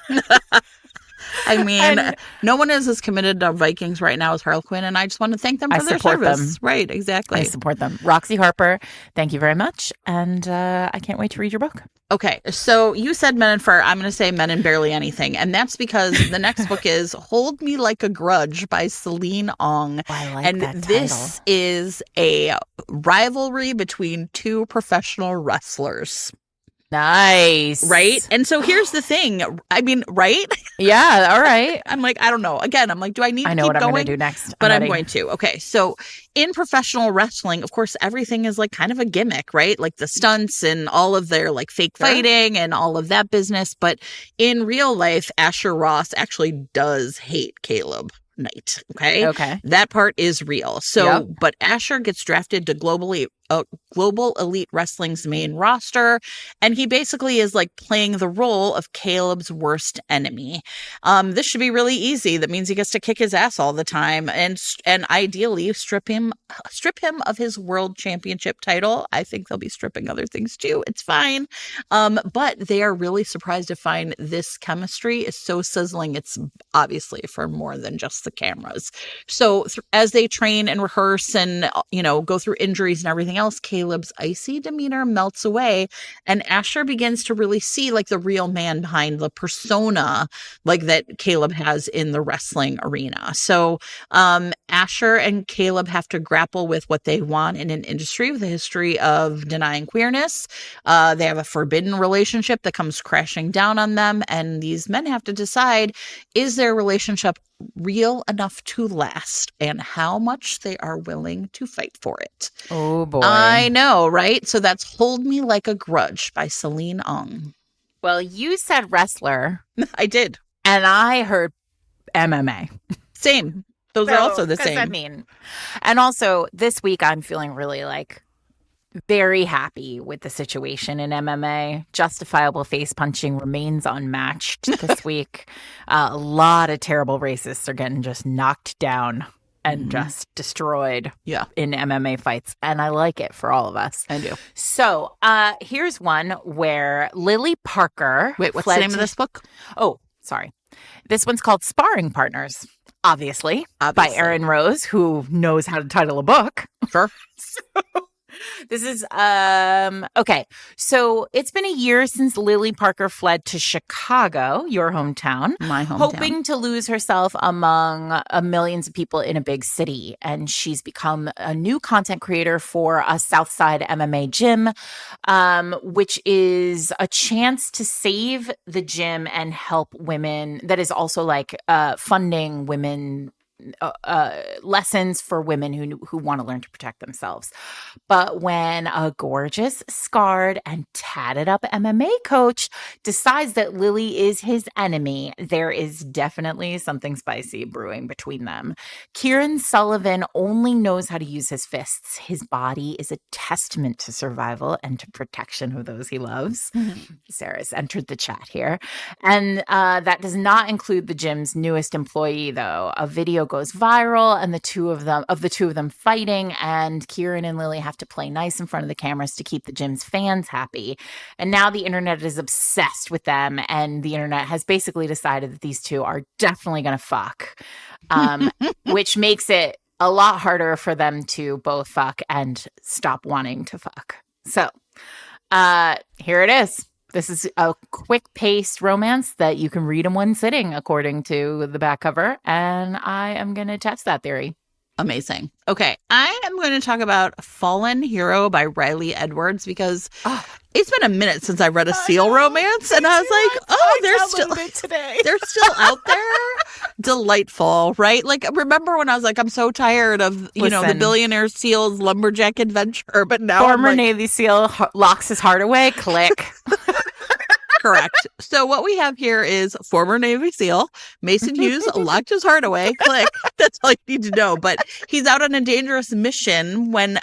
I mean, no one is as committed to Vikings right now as Harlequin, and I just want to thank them for their service. Right, exactly. I support them. Roxy Harper, thank you very much, and I can't wait to read your book. Okay, so you said Men in Fur. I'm going to say Men in Barely Anything, and that's because the next book is Hold Me Like a Grudge by Celine Ong. Oh, I like and that this is a rivalry between 2 professional wrestlers. Nice. Right? And so here's the thing. I mean, right? Yeah, all right. I'm like, I don't know. Again, I'm like, do I need to keep going? I know what I'm going to do next. But I'm going to. Okay. So in professional wrestling, of course, everything is like kind of a gimmick, right? Like the stunts and all of their like fake fighting and all of that business. But in real life, Asher Ross actually does hate Caleb Knight. Okay. That part is real. So, but Asher gets drafted to Global Elite Wrestling's main roster, and he basically is like playing the role of Caleb's worst enemy. This should be really easy. That means he gets to kick his ass all the time, and ideally strip him of his world championship title. I think they'll be stripping other things too. It's fine. But they are really surprised to find this chemistry is so sizzling. It's obviously for more than just the cameras. So as they train and rehearse and, go through injuries and everything else, Caleb's icy demeanor melts away, and Asher begins to really see like the real man behind the persona like that Caleb has in the wrestling arena. So Asher and Caleb have to grapple with what they want in an industry with a history of denying queerness. They have a forbidden relationship that comes crashing down on them, and these men have to decide, is their relationship real enough to last, and how much they are willing to fight for it. Oh boy. I know, right? So that's Hold Me Like a Grudge by Celine Ong. Well, you said wrestler. I did. And I heard MMA. Same. Those are also the same. I mean, and also this week I'm feeling really like very happy with the situation in MMA. Justifiable face punching remains unmatched this week. A lot of terrible racists are getting just knocked down and just destroyed in MMA fights. And I like it for all of us. I do. So here's one where Lily Parker. Wait, what's the name of this book? Oh, sorry. This one's called Sparring Partners, obviously. By Erin Rose, who knows how to title a book. Sure. This is okay. So it's been a year since Lily Parker fled to Chicago, your hometown, my hometown, hoping to lose herself among millions of people in a big city. And she's become a new content creator for a Southside MMA gym, which is a chance to save the gym and help women. That is also like funding women. Lessons for women who want to learn to protect themselves. But when a gorgeous, scarred, and tatted up MMA coach decides that Lily is his enemy, there is definitely something spicy brewing between them. Kieran Sullivan only knows how to use his fists. His body is a testament to survival and to protection of those he loves. Sarah's entered the chat here. And that does not include the gym's newest employee, though. A video goes viral, and the two of them fighting, and Kieran and Lily have to play nice in front of the cameras to keep the gym's fans happy. And now the internet is obsessed with them, and the internet has basically decided that these two are definitely going to fuck, which makes it a lot harder for them to both fuck and stop wanting to fuck. So here it is. This is a quick-paced romance that you can read in one sitting, according to the back cover, and I am going to test that theory. Amazing. Okay, I am going to talk about Fallen Hero by Riley Edwards because it's been a minute since I read a SEAL romance, and I was like, they're still out there. Delightful, right? Like, remember when I was like, I'm so tired of the billionaire SEAL's lumberjack adventure, but now former Navy SEAL locks his heart away. Click. Correct. So what we have here is former Navy SEAL Mason Hughes locked his heart away. Click. That's all you need to know. But he's out on a dangerous mission when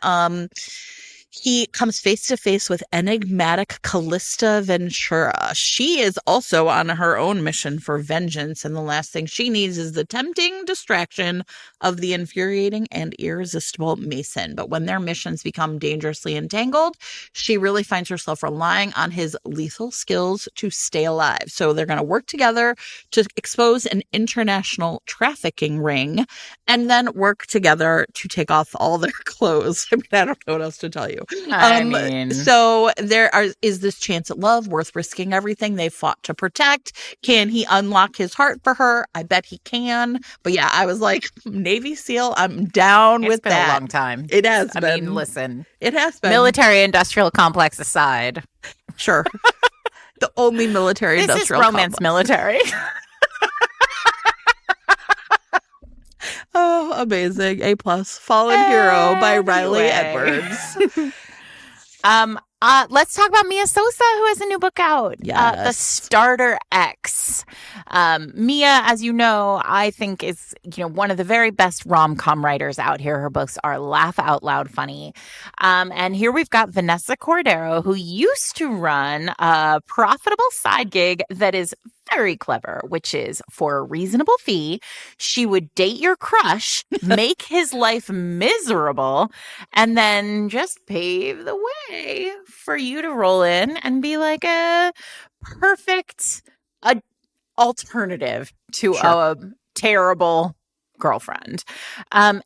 he comes face to face with enigmatic Callista Ventura. She is also on her own mission for vengeance, and the last thing she needs is the tempting distraction of the infuriating and irresistible Mason. But when their missions become dangerously entangled, she really finds herself relying on his lethal skills to stay alive. So they're going to work together to expose an international trafficking ring, and then work together to take off all their clothes. I mean, I don't know what else to tell you. So is this chance at love worth risking everything they fought to protect? Can he unlock his heart for her? I bet he can. But yeah, I was like, Navy SEAL, I'm down with that. It's been a long time. It has been. I mean, listen. It has been. Military industrial complex aside. Sure. The only military This is industrial romance complex. military. Oh, amazing. A plus. Fallen Hero by Riley Anyway. Edwards. Let's talk about Mia Sosa, who has a new book out. The Yes. Starter X. Mia, as you know, I think is one of the very best rom-com writers out here. Her books are laugh out loud funny. And here we've got Vanessa Cordero, who used to run a profitable side gig that is very clever, which is for a reasonable fee, she would date your crush, make his life miserable, and then just pave the way for you to roll in and be like a perfect alternative to a terrible girlfriend.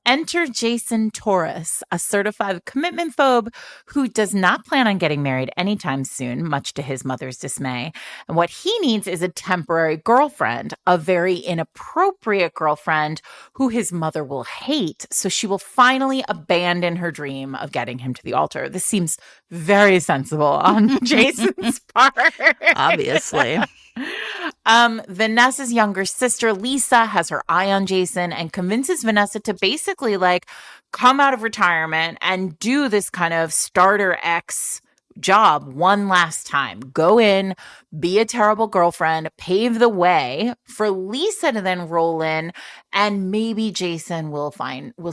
Enter Jason Torres, a certified commitment phobe who does not plan on getting married anytime soon, much to his mother's dismay. And what he needs is a temporary girlfriend, a very inappropriate girlfriend who his mother will hate, so she will finally abandon her dream of getting him to the altar. This seems very sensible on Jason's part. Obviously. Vanessa's younger sister, Lisa, has her eye on Jason and convinces Vanessa to basically come out of retirement and do this kind of starter X job one last time. Go in, be a terrible girlfriend, pave the way for Lisa to then roll in, and maybe Jason will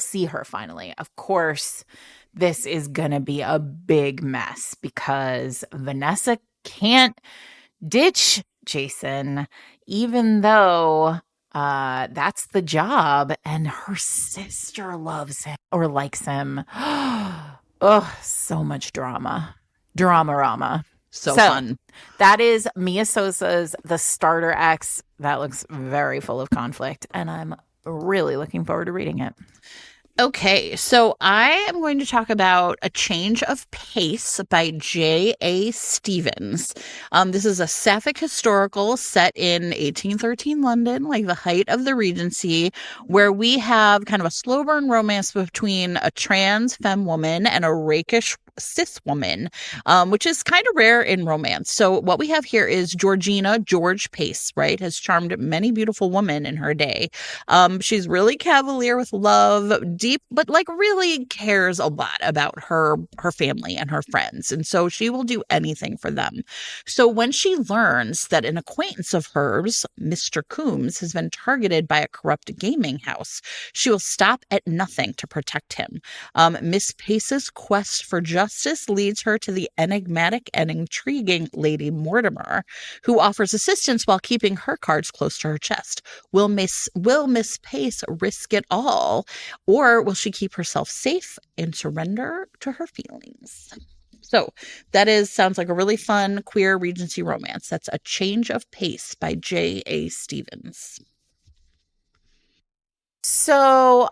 see her finally. Of course, this is gonna be a big mess because Vanessa can't ditch Jason, even though that's the job, and her sister loves him or likes him. Oh, so much drama. Drama-rama. So fun. That is Mia Sosa's The Starter X. That looks very full of conflict, and I'm really looking forward to reading it. Okay, so I am going to talk about A Change of Pace by J.A. Stevens. This is a sapphic historical set in 1813 London, like the height of the Regency, where we have kind of a slow burn romance between a trans femme woman and a rakish cis woman, which is kind of rare in romance. So what we have here is Georgina George Pace, right, has charmed many beautiful women in her day. She's really cavalier with love, deep, but really cares a lot about her family and her friends. And so she will do anything for them. So when she learns that an acquaintance of hers, Mr. Coombs, has been targeted by a corrupt gaming house, she will stop at nothing to protect him. Miss Pace's quest for justice leads her to the enigmatic and intriguing Lady Mortimer, who offers assistance while keeping her cards close to her chest. Will Miss Pace risk it all, or will she keep herself safe and surrender to her feelings? So that sounds like a really fun queer Regency romance. That's A Change of Pace by J.A. Stevens. So,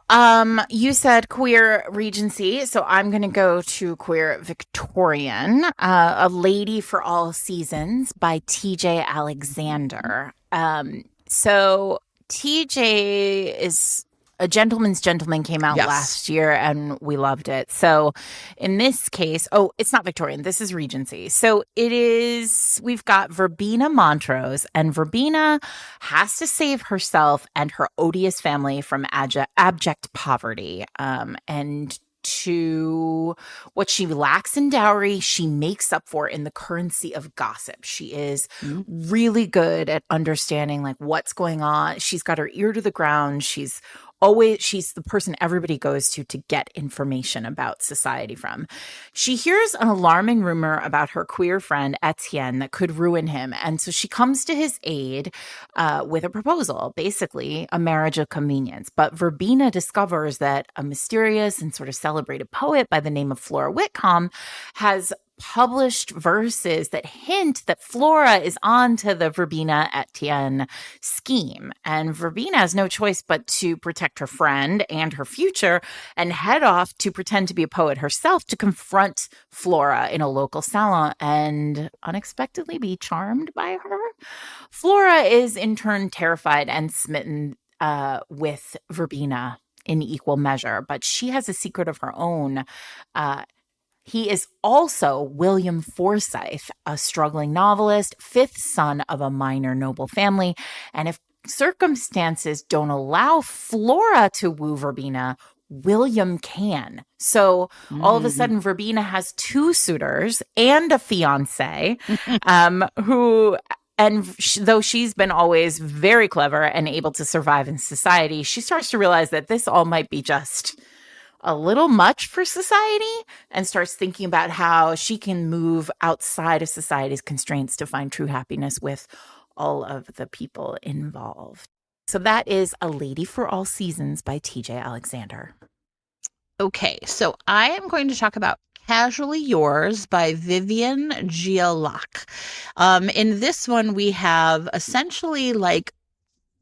you said queer Regency, so I'm going to go to queer Victorian, A Lady for All Seasons by T.J. Alexander. So TJ is A Gentleman's Gentleman came out last year and we loved it. So in this case, it's not Victorian. This is Regency. So we've got Verbena Montrose, and Verbena has to save herself and her odious family from abject poverty. And to what she lacks in dowry, she makes up for in the currency of gossip. She is really good at understanding what's going on. She's got her ear to the ground. She's the person everybody goes to get information about society from. She hears an alarming rumor about her queer friend Etienne that could ruin him. And so she comes to his aid with a proposal, basically a marriage of convenience. But Verbena discovers that a mysterious and sort of celebrated poet by the name of Flora Whitcomb has published verses that hint that Flora is on to the Verbena Etienne scheme. And Verbena has no choice but to protect her friend and her future and head off to pretend to be a poet herself to confront Flora in a local salon and unexpectedly be charmed by her. Flora is in turn terrified and smitten with Verbena in equal measure, but she has a secret of her own He is also William Forsythe, a struggling novelist, fifth son of a minor noble family. And if circumstances don't allow Flora to woo Verbena, William can. So all of a sudden, Verbena has two suitors and a fiance who. And though she's been always very clever and able to survive in society, she starts to realize that this all might be just a little much for society and starts thinking about how she can move outside of society's constraints to find true happiness with all of the people involved. So that is A Lady for All Seasons by TJ Alexander. Okay, so I am going to talk about Casually Yours by Vivian Gialac. In this one, we have essentially like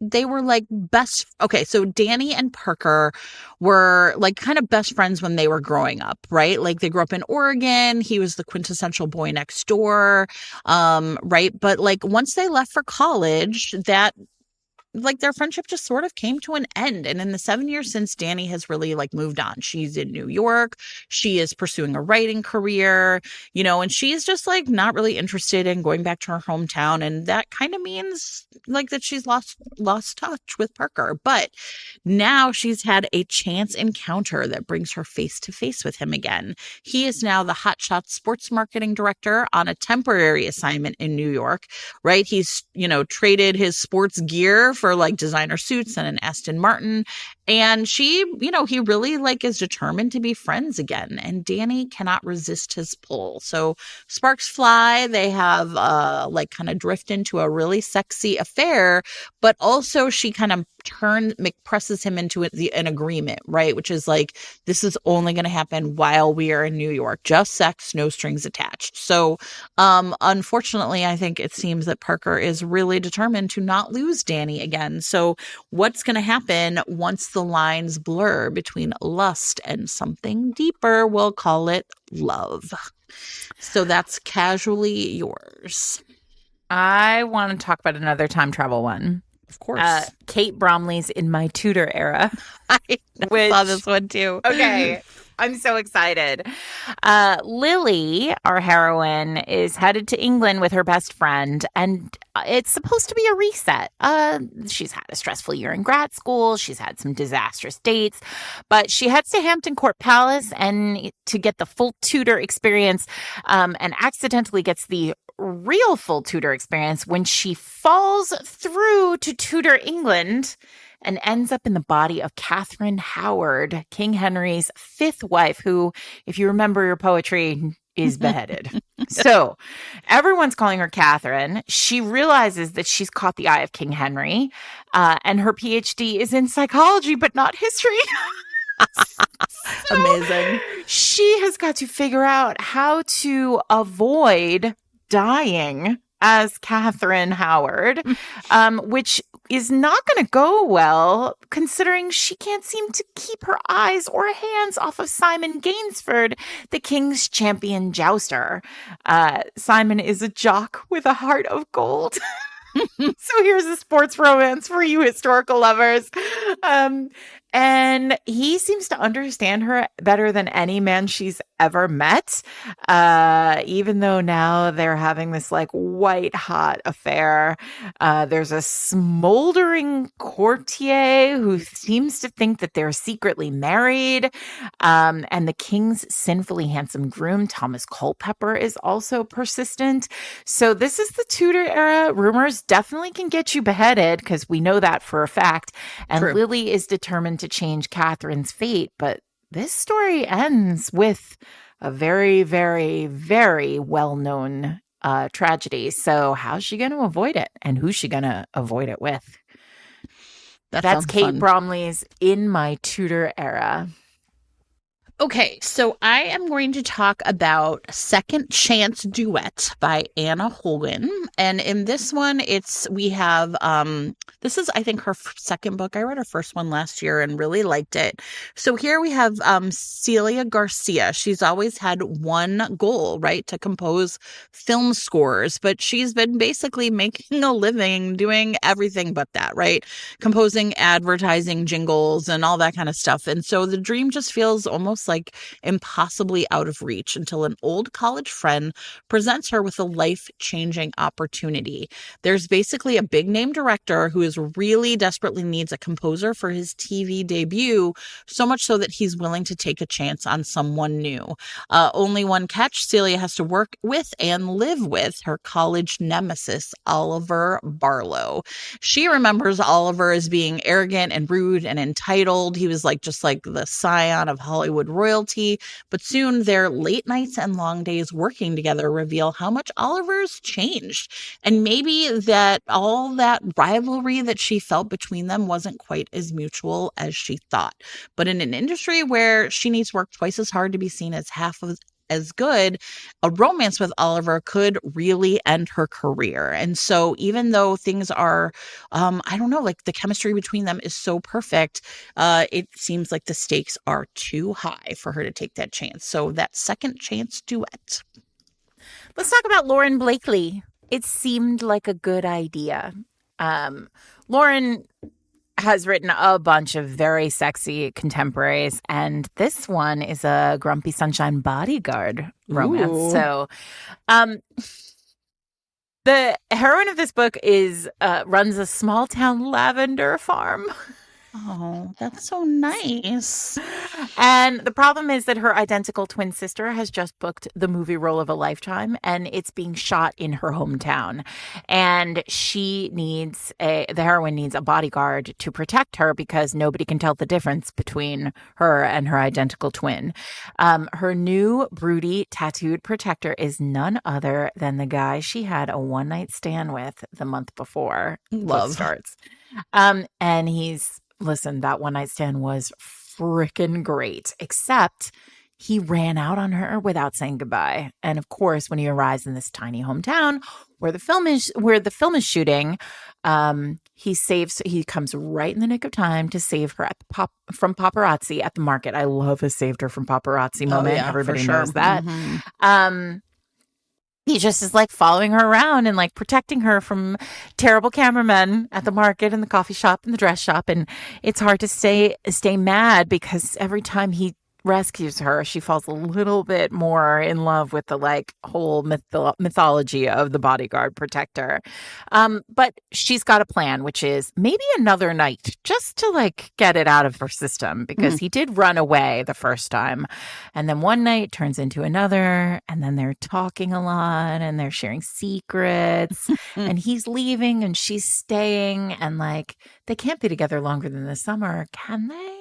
they were like best. Okay, so Danny and Parker were like kind of best friends when they were growing up, right? Like they grew up in Oregon. He was the quintessential boy next door, right? But like once they left for college, that like their friendship just sort of came to an end. And in the 7 years since, Danny has really like moved on. She's in New York. She is pursuing a writing career, you know, and she's just like not really interested in going back to her hometown. And that kind of means like that she's lost touch with Parker. But now she's had a chance encounter that brings her face to face with him again. He is now the hotshot sports marketing director on a temporary assignment in New York, right? He's, you know, traded his sports gear for like designer suits and an Aston Martin. And she, you know, he really like is determined to be friends again. And Danny cannot resist his pull. So sparks fly. They have like kind of drift into a really sexy affair, but also she kind of presses him into an agreement, right? Which is like, this is only going to happen while we are in New York, just sex, no strings attached. So unfortunately, I think it seems that Parker is really determined to not lose Danny again. So what's going to happen once the lines blur between lust and something deeper? We'll call it love. So that's Casually Yours. I want to talk about another time travel one. Of course. Kate Bromley's In My Tudor Era. I saw this one too. Okay. I'm so excited. Lily, our heroine, is headed to England with her best friend, and it's supposed to be a reset. She's had a stressful year in grad school. She's had some disastrous dates, but she heads to Hampton Court Palace and to get the full Tudor experience, and accidentally gets the real full Tudor experience when she falls through to Tudor England and ends up in the body of Catherine Howard, King Henry's fifth wife, who, if you remember your poetry, is beheaded. So everyone's calling her Catherine. She realizes that she's caught the eye of King Henry, and her PhD is in psychology, but not history. So amazing. She has got to figure out how to avoid dying as Catherine Howard, which is not going to go well, considering she can't seem to keep her eyes or hands off of Simon Gainsford, the king's champion jouster. Simon is a jock with a heart of gold. So here's a sports romance for you historical lovers. And he seems to understand her better than any man she's ever met, even though now they're having this like white hot affair. There's a smoldering courtier who seems to think that they're secretly married. And the king's sinfully handsome groom, Thomas Culpepper, is also persistent. So this is the Tudor era. Rumors definitely can get you beheaded, because we know that for a fact. And True. Lily is determined to change Catherine's fate, but this story ends with a very, very, very well-known tragedy. So how's she going to avoid it? And who's she going to avoid it with? That's Kate fun. Bromley's In My Tudor Era. Okay, so I am going to talk about Second Chance Duet by Anna Holden. And in this one, we have, this is, I think, her second book. I read her first one last year and really liked it. So here we have Celia Garcia. She's always had one goal, right, to compose film scores, but she's been basically making a living doing everything but that, right? Composing advertising jingles and all that kind of stuff. And so the dream just feels almost like impossibly out of reach until an old college friend presents her with a life-changing opportunity. There's basically a big name director who is really desperately needs a composer for his TV debut, so much so that he's willing to take a chance on someone new. Only one catch: Celia has to work with and live with her college nemesis, Oliver Barlow. She remembers Oliver as being arrogant and rude and entitled. He was like just like the scion of Hollywood royalty. But soon their late nights and long days working together reveal how much Oliver's changed. And maybe that all that rivalry that she felt between them wasn't quite as mutual as she thought. But in an industry where she needs to work twice as hard to be seen as half of as good, a romance with Oliver could really end her career. And so even though things are, I don't know, like the chemistry between them is so perfect, it seems like the stakes are too high for her to take that chance. So that second chance duet. Let's talk about Lauren Blakely. It seemed like a good idea. Lauren has written a bunch of very sexy contemporaries, and this one is a Grumpy Sunshine Bodyguard romance. Ooh. So, the heroine of this book is runs a small town lavender farm. Oh, that's so nice. And the problem is that her identical twin sister has just booked the movie role of a lifetime, and it's being shot in her hometown. And the heroine needs a bodyguard to protect her because nobody can tell the difference between her and her identical twin. Her new broody tattooed protector is none other than the guy she had a one-night stand with the month before Love starts. And listen, that one night stand was freaking great, except he ran out on her without saying goodbye. And of course, when he arrives in this tiny hometown where the film is shooting, he comes right in the nick of time to save her from paparazzi at the market. I love a saved her from paparazzi moment. Yeah, everybody sure. knows that. Mm-hmm. He just is like following her around and like protecting her from terrible cameramen at the market and the coffee shop and the dress shop. And it's hard to stay mad because every time he rescues her, she falls a little bit more in love with the like whole mythology of the bodyguard protector. But she's got a plan, which is maybe another night just to like get it out of her system because he did run away the first time. And then one night turns into another, and then they're talking a lot and they're sharing secrets and he's leaving and she's staying, and like they can't be together longer than the summer, can they?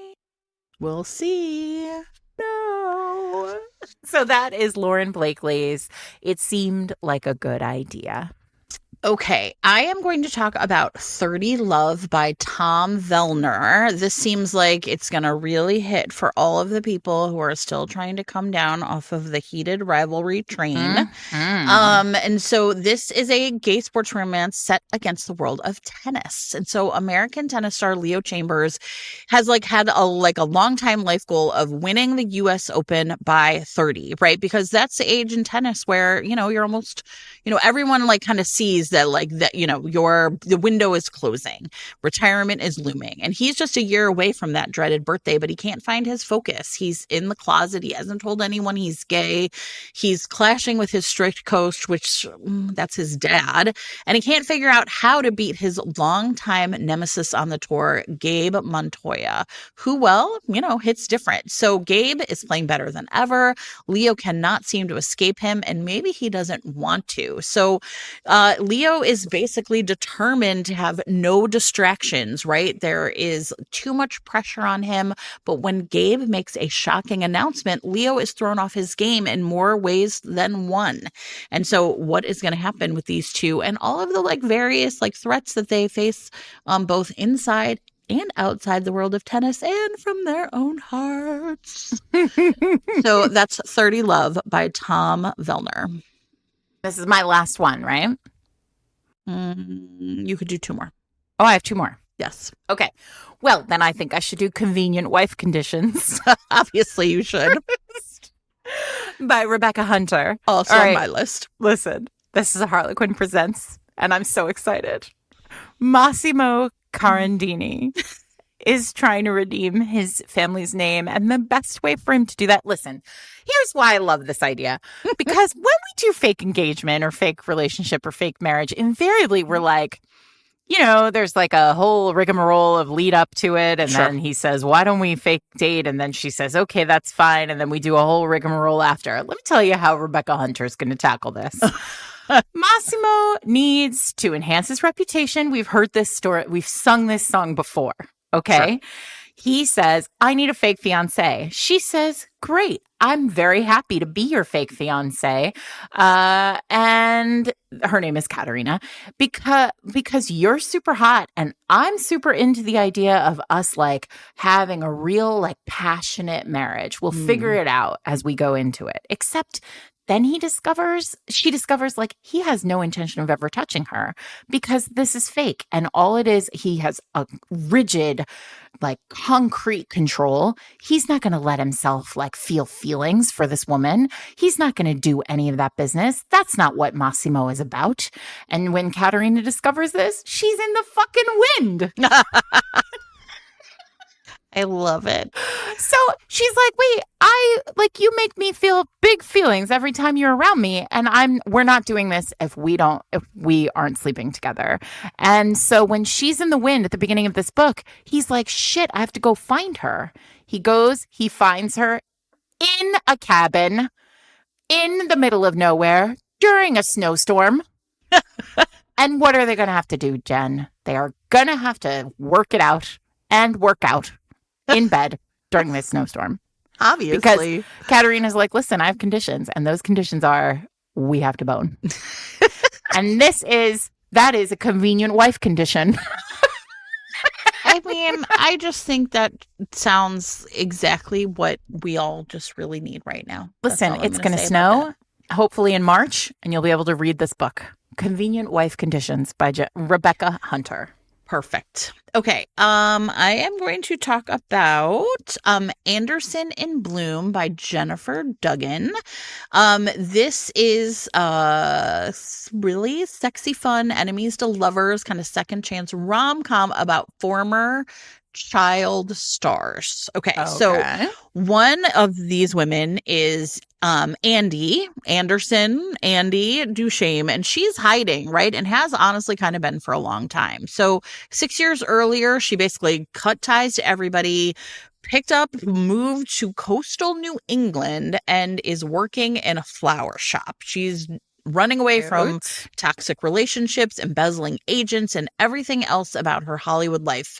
We'll see. No. So that is Lauren Blakely's It Seemed Like a Good Idea. Okay, I am going to talk about 30 Love by Tom Vellner. This seems like it's going to really hit for all of the people who are still trying to come down off of the heated rivalry train. And so this is a gay sports romance set against the world of tennis. And so American tennis star Leo Chambers has had a long time life goal of winning the US Open by 30, right? Because that's the age in tennis where, you're almost, everyone kind of sees that the window is closing, retirement is looming, and he's just a year away from that dreaded birthday, but he can't find his focus. He's in the closet. He hasn't told anyone he's gay. He's clashing with his strict coach, which that's his dad, and he can't figure out how to beat his longtime nemesis on the tour, Gabe Montoya, who, hits different. So Gabe is playing better than ever. Leo cannot seem to escape him, and maybe he doesn't want to. So Leo is basically determined to have no distractions, right? There is too much pressure on him. But when Gabe makes a shocking announcement, Leo is thrown off his game in more ways than one. And so what is going to happen with these two and all of the various threats that they face both inside and outside the world of tennis and from their own hearts. So that's 30 Love by Tom Vellner. This is my last one, right? You could do two more. Oh, I have two more. Yes. Okay. Well, then I think I should do Convenient Wife Conditions. Obviously, you should. By Rebecca Hunter. Also on my list. Listen, this is a Harlequin Presents, and I'm so excited. Massimo Carandini is trying to redeem his family's name. And the best way for him to do that, listen, here's why I love this idea. Because when we do fake engagement or fake relationship or fake marriage, invariably we're like, there's like a whole rigmarole of lead up to it. And then he says, why don't we fake date? And then she says, okay, that's fine. And then we do a whole rigmarole after. Let me tell you how Rebecca Hunter is going to tackle this. Massimo needs to enhance his reputation. We've heard this story. We've sung this song before. Okay. Sure. He says, I need a fake fiance. She says, great. I'm very happy to be your fake fiance. And her name is Katerina because you're super hot and I'm super into the idea of us like having a real like passionate marriage. We'll figure it out as we go into it. Except then she discovers like he has no intention of ever touching her because this is fake. And all it is, he has a rigid, like concrete control. He's not going to let himself like feel feelings for this woman. He's not going to do any of that business. That's not what Massimo is about. And when Katerina discovers this, she's in the fucking wind. I love it. So she's like, wait, you make me feel big feelings every time you're around me. And we're not doing this if we aren't sleeping together. And so when she's in the wind at the beginning of this book, he's like, shit, I have to go find her. He goes, he finds her in a cabin in the middle of nowhere during a snowstorm. And what are they going to have to do, Jen? They are going to have to work it out and work out in bed during this snowstorm. Obviously. Because Katerina's like, listen, I have conditions. And those conditions are, we have to bone. And that is a convenient wife condition. I mean, I just think that sounds exactly what we all just really need right now. Listen, it's going to snow, hopefully in March, and you'll be able to read this book, Convenient Wife Conditions by Rebecca Hunter. Perfect. Okay. I am going to talk about Anderson in Bloom by Jennifer Duggan. This is really sexy, fun, enemies to lovers, kind of second chance rom-com about former child stars. Okay. So one of these women is Andy Dushame, and she's hiding, right? And has honestly kind of been for a long time. So 6 years earlier, she basically cut ties to everybody, moved to coastal New England, and is working in a flower shop. She's running away from toxic relationships, embezzling agents, and everything else about her Hollywood life.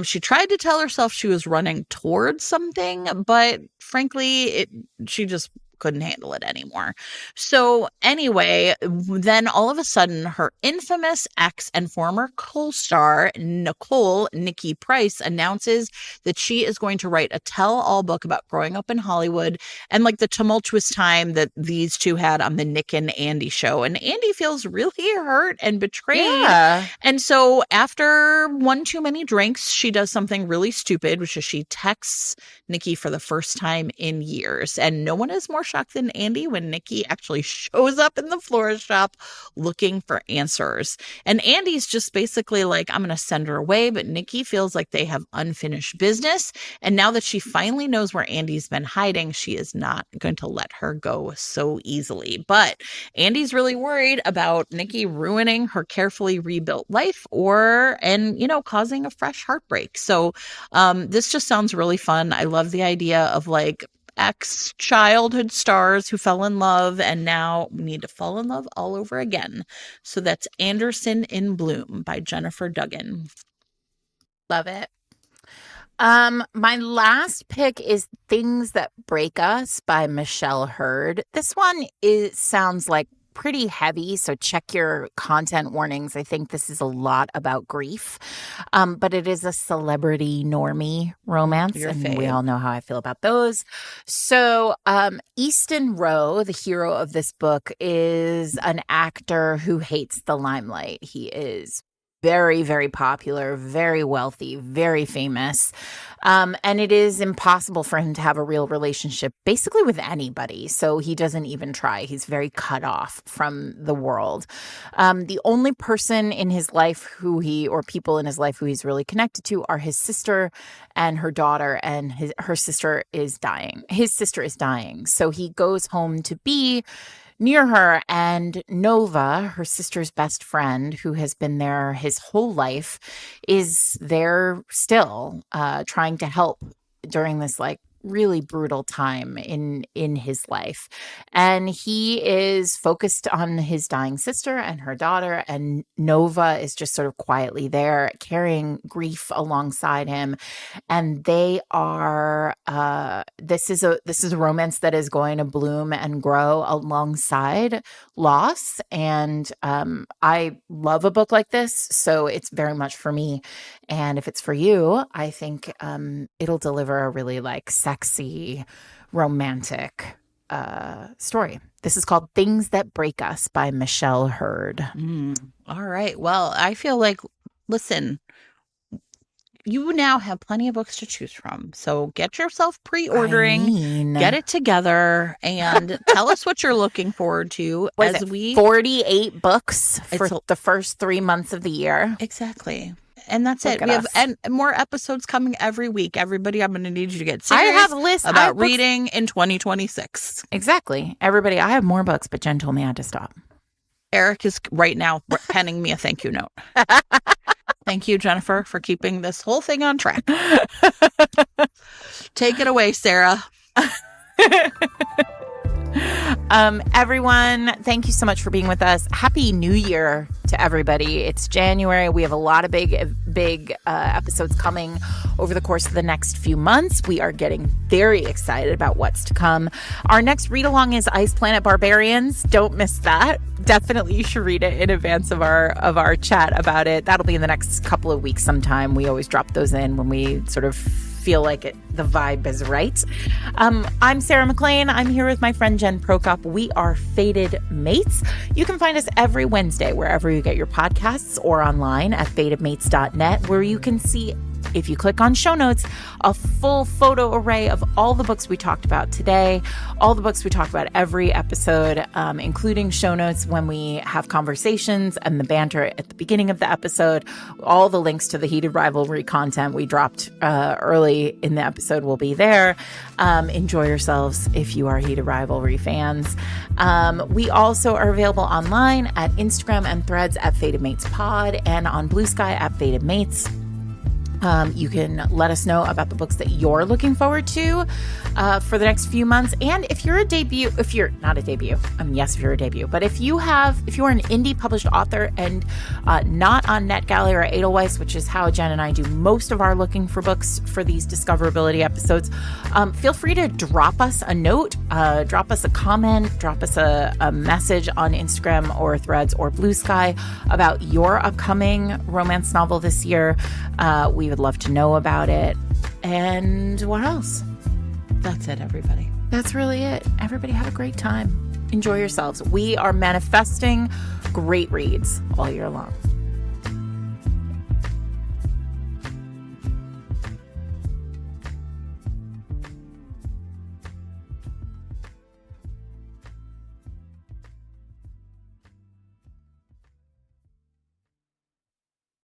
She tried to tell herself she was running towards something, but frankly, she just couldn't handle it anymore. So anyway, then all of a sudden, her infamous ex and former co-star, Nikki Price, announces that she is going to write a tell-all book about growing up in Hollywood and like the tumultuous time that these two had on the Nick and Andy show. And Andy feels really hurt and betrayed. Yeah. And so after one too many drinks, she does something really stupid, which is she texts Nikki for the first time in years. And no one is more shocked than Andy when Nikki actually shows up in the florist shop looking for answers. And Andy's just basically like, I'm going to send her away. But Nikki feels like they have unfinished business. And now that she finally knows where Andy's been hiding, she is not going to let her go so easily. But Andy's really worried about Nikki ruining her carefully rebuilt life and causing a fresh heartbreak. So this just sounds really fun. I love the idea of like ex-childhood stars who fell in love and now need to fall in love all over again. So that's Anderson in Bloom by Jennifer Duggan. Love it. My last pick is Things That Break Us by Michelle Hurd. This one sounds like pretty heavy, so check your content warnings. I think this is a lot about grief, but it is a celebrity normie romance, and we all know how I feel about those. So Easton Rowe, the hero of this book, is an actor who hates the limelight. He is very, very popular, very wealthy, very famous. And it is impossible for him to have a real relationship basically with anybody. So he doesn't even try. He's very cut off from the world. The only person in his life or people in his life who he's really connected to are his sister and her daughter, and her sister is dying. His sister is dying. So he goes home to be near her, and Nova, her sister's best friend, who has been there his whole life, is there still, trying to help during this like really brutal time in his life. And he is focused on his dying sister and her daughter, and Nova is just sort of quietly there carrying grief alongside him. And they are this is a romance that is going to bloom and grow alongside loss. And I love a book like this, so it's very much for me. And if it's for you, I think it'll deliver a really like sexy, romantic story. This is called Things That Break Us by Michelle Hurd. All right. Well, I feel like, listen, you now have plenty of books to choose from. So get yourself pre-ordering, get it together, and tell us what you're looking forward to. 48 books for the first 3 months of the year. Exactly. And that's it. We have and more episodes coming every week. Everybody, I'm going to need you to get serious. I have a list about reading in 2026. Exactly. Everybody, I have more books, but Jen told me I had to stop. Eric is right now penning me a thank you note. Thank you, Jennifer, for keeping this whole thing on track. Take it away, Sarah. Everyone, thank you so much for being with us. Happy New Year to everybody. It's January. We have a lot of big episodes coming over the course of the next few months. We are getting very excited about what's to come. Our next read along is Ice Planet Barbarians. Don't miss that. Definitely you should read it in advance of our chat about it. That'll be in the next couple of weeks sometime. We always drop those in when we sort of feel like the vibe is right. I'm Sarah McLean. I'm here with my friend Jen Prokop. We are Fated Mates. You can find us every Wednesday wherever you get your podcasts or online at fatedmates.net, where you can see, if you click on show notes, a full photo array of all the books we talked about today, all the books we talk about every episode, including show notes when we have conversations and the banter at the beginning of the episode. All the links to the Heated Rivalry content we dropped early in the episode will be there. Enjoy yourselves if you are Heated Rivalry fans. We also are available online at Instagram and Threads at Fated Mates Pod, and on Blue Sky at Fated Mates. You can let us know about the books that you're looking forward to for the next few months. And if you're if you're not a debut, yes, if you're a debut, but if you are an indie published author and not on NetGalley or Edelweiss, which is how Jen and I do most of our looking for books for these discoverability episodes, feel free to drop us a note, drop us a comment, drop us a message on Instagram or Threads or Blue Sky about your upcoming romance novel this year. We would love to know about it. And what else? That's it, everybody. That's really it. Everybody have a great time. Enjoy yourselves. We are manifesting great reads all year long.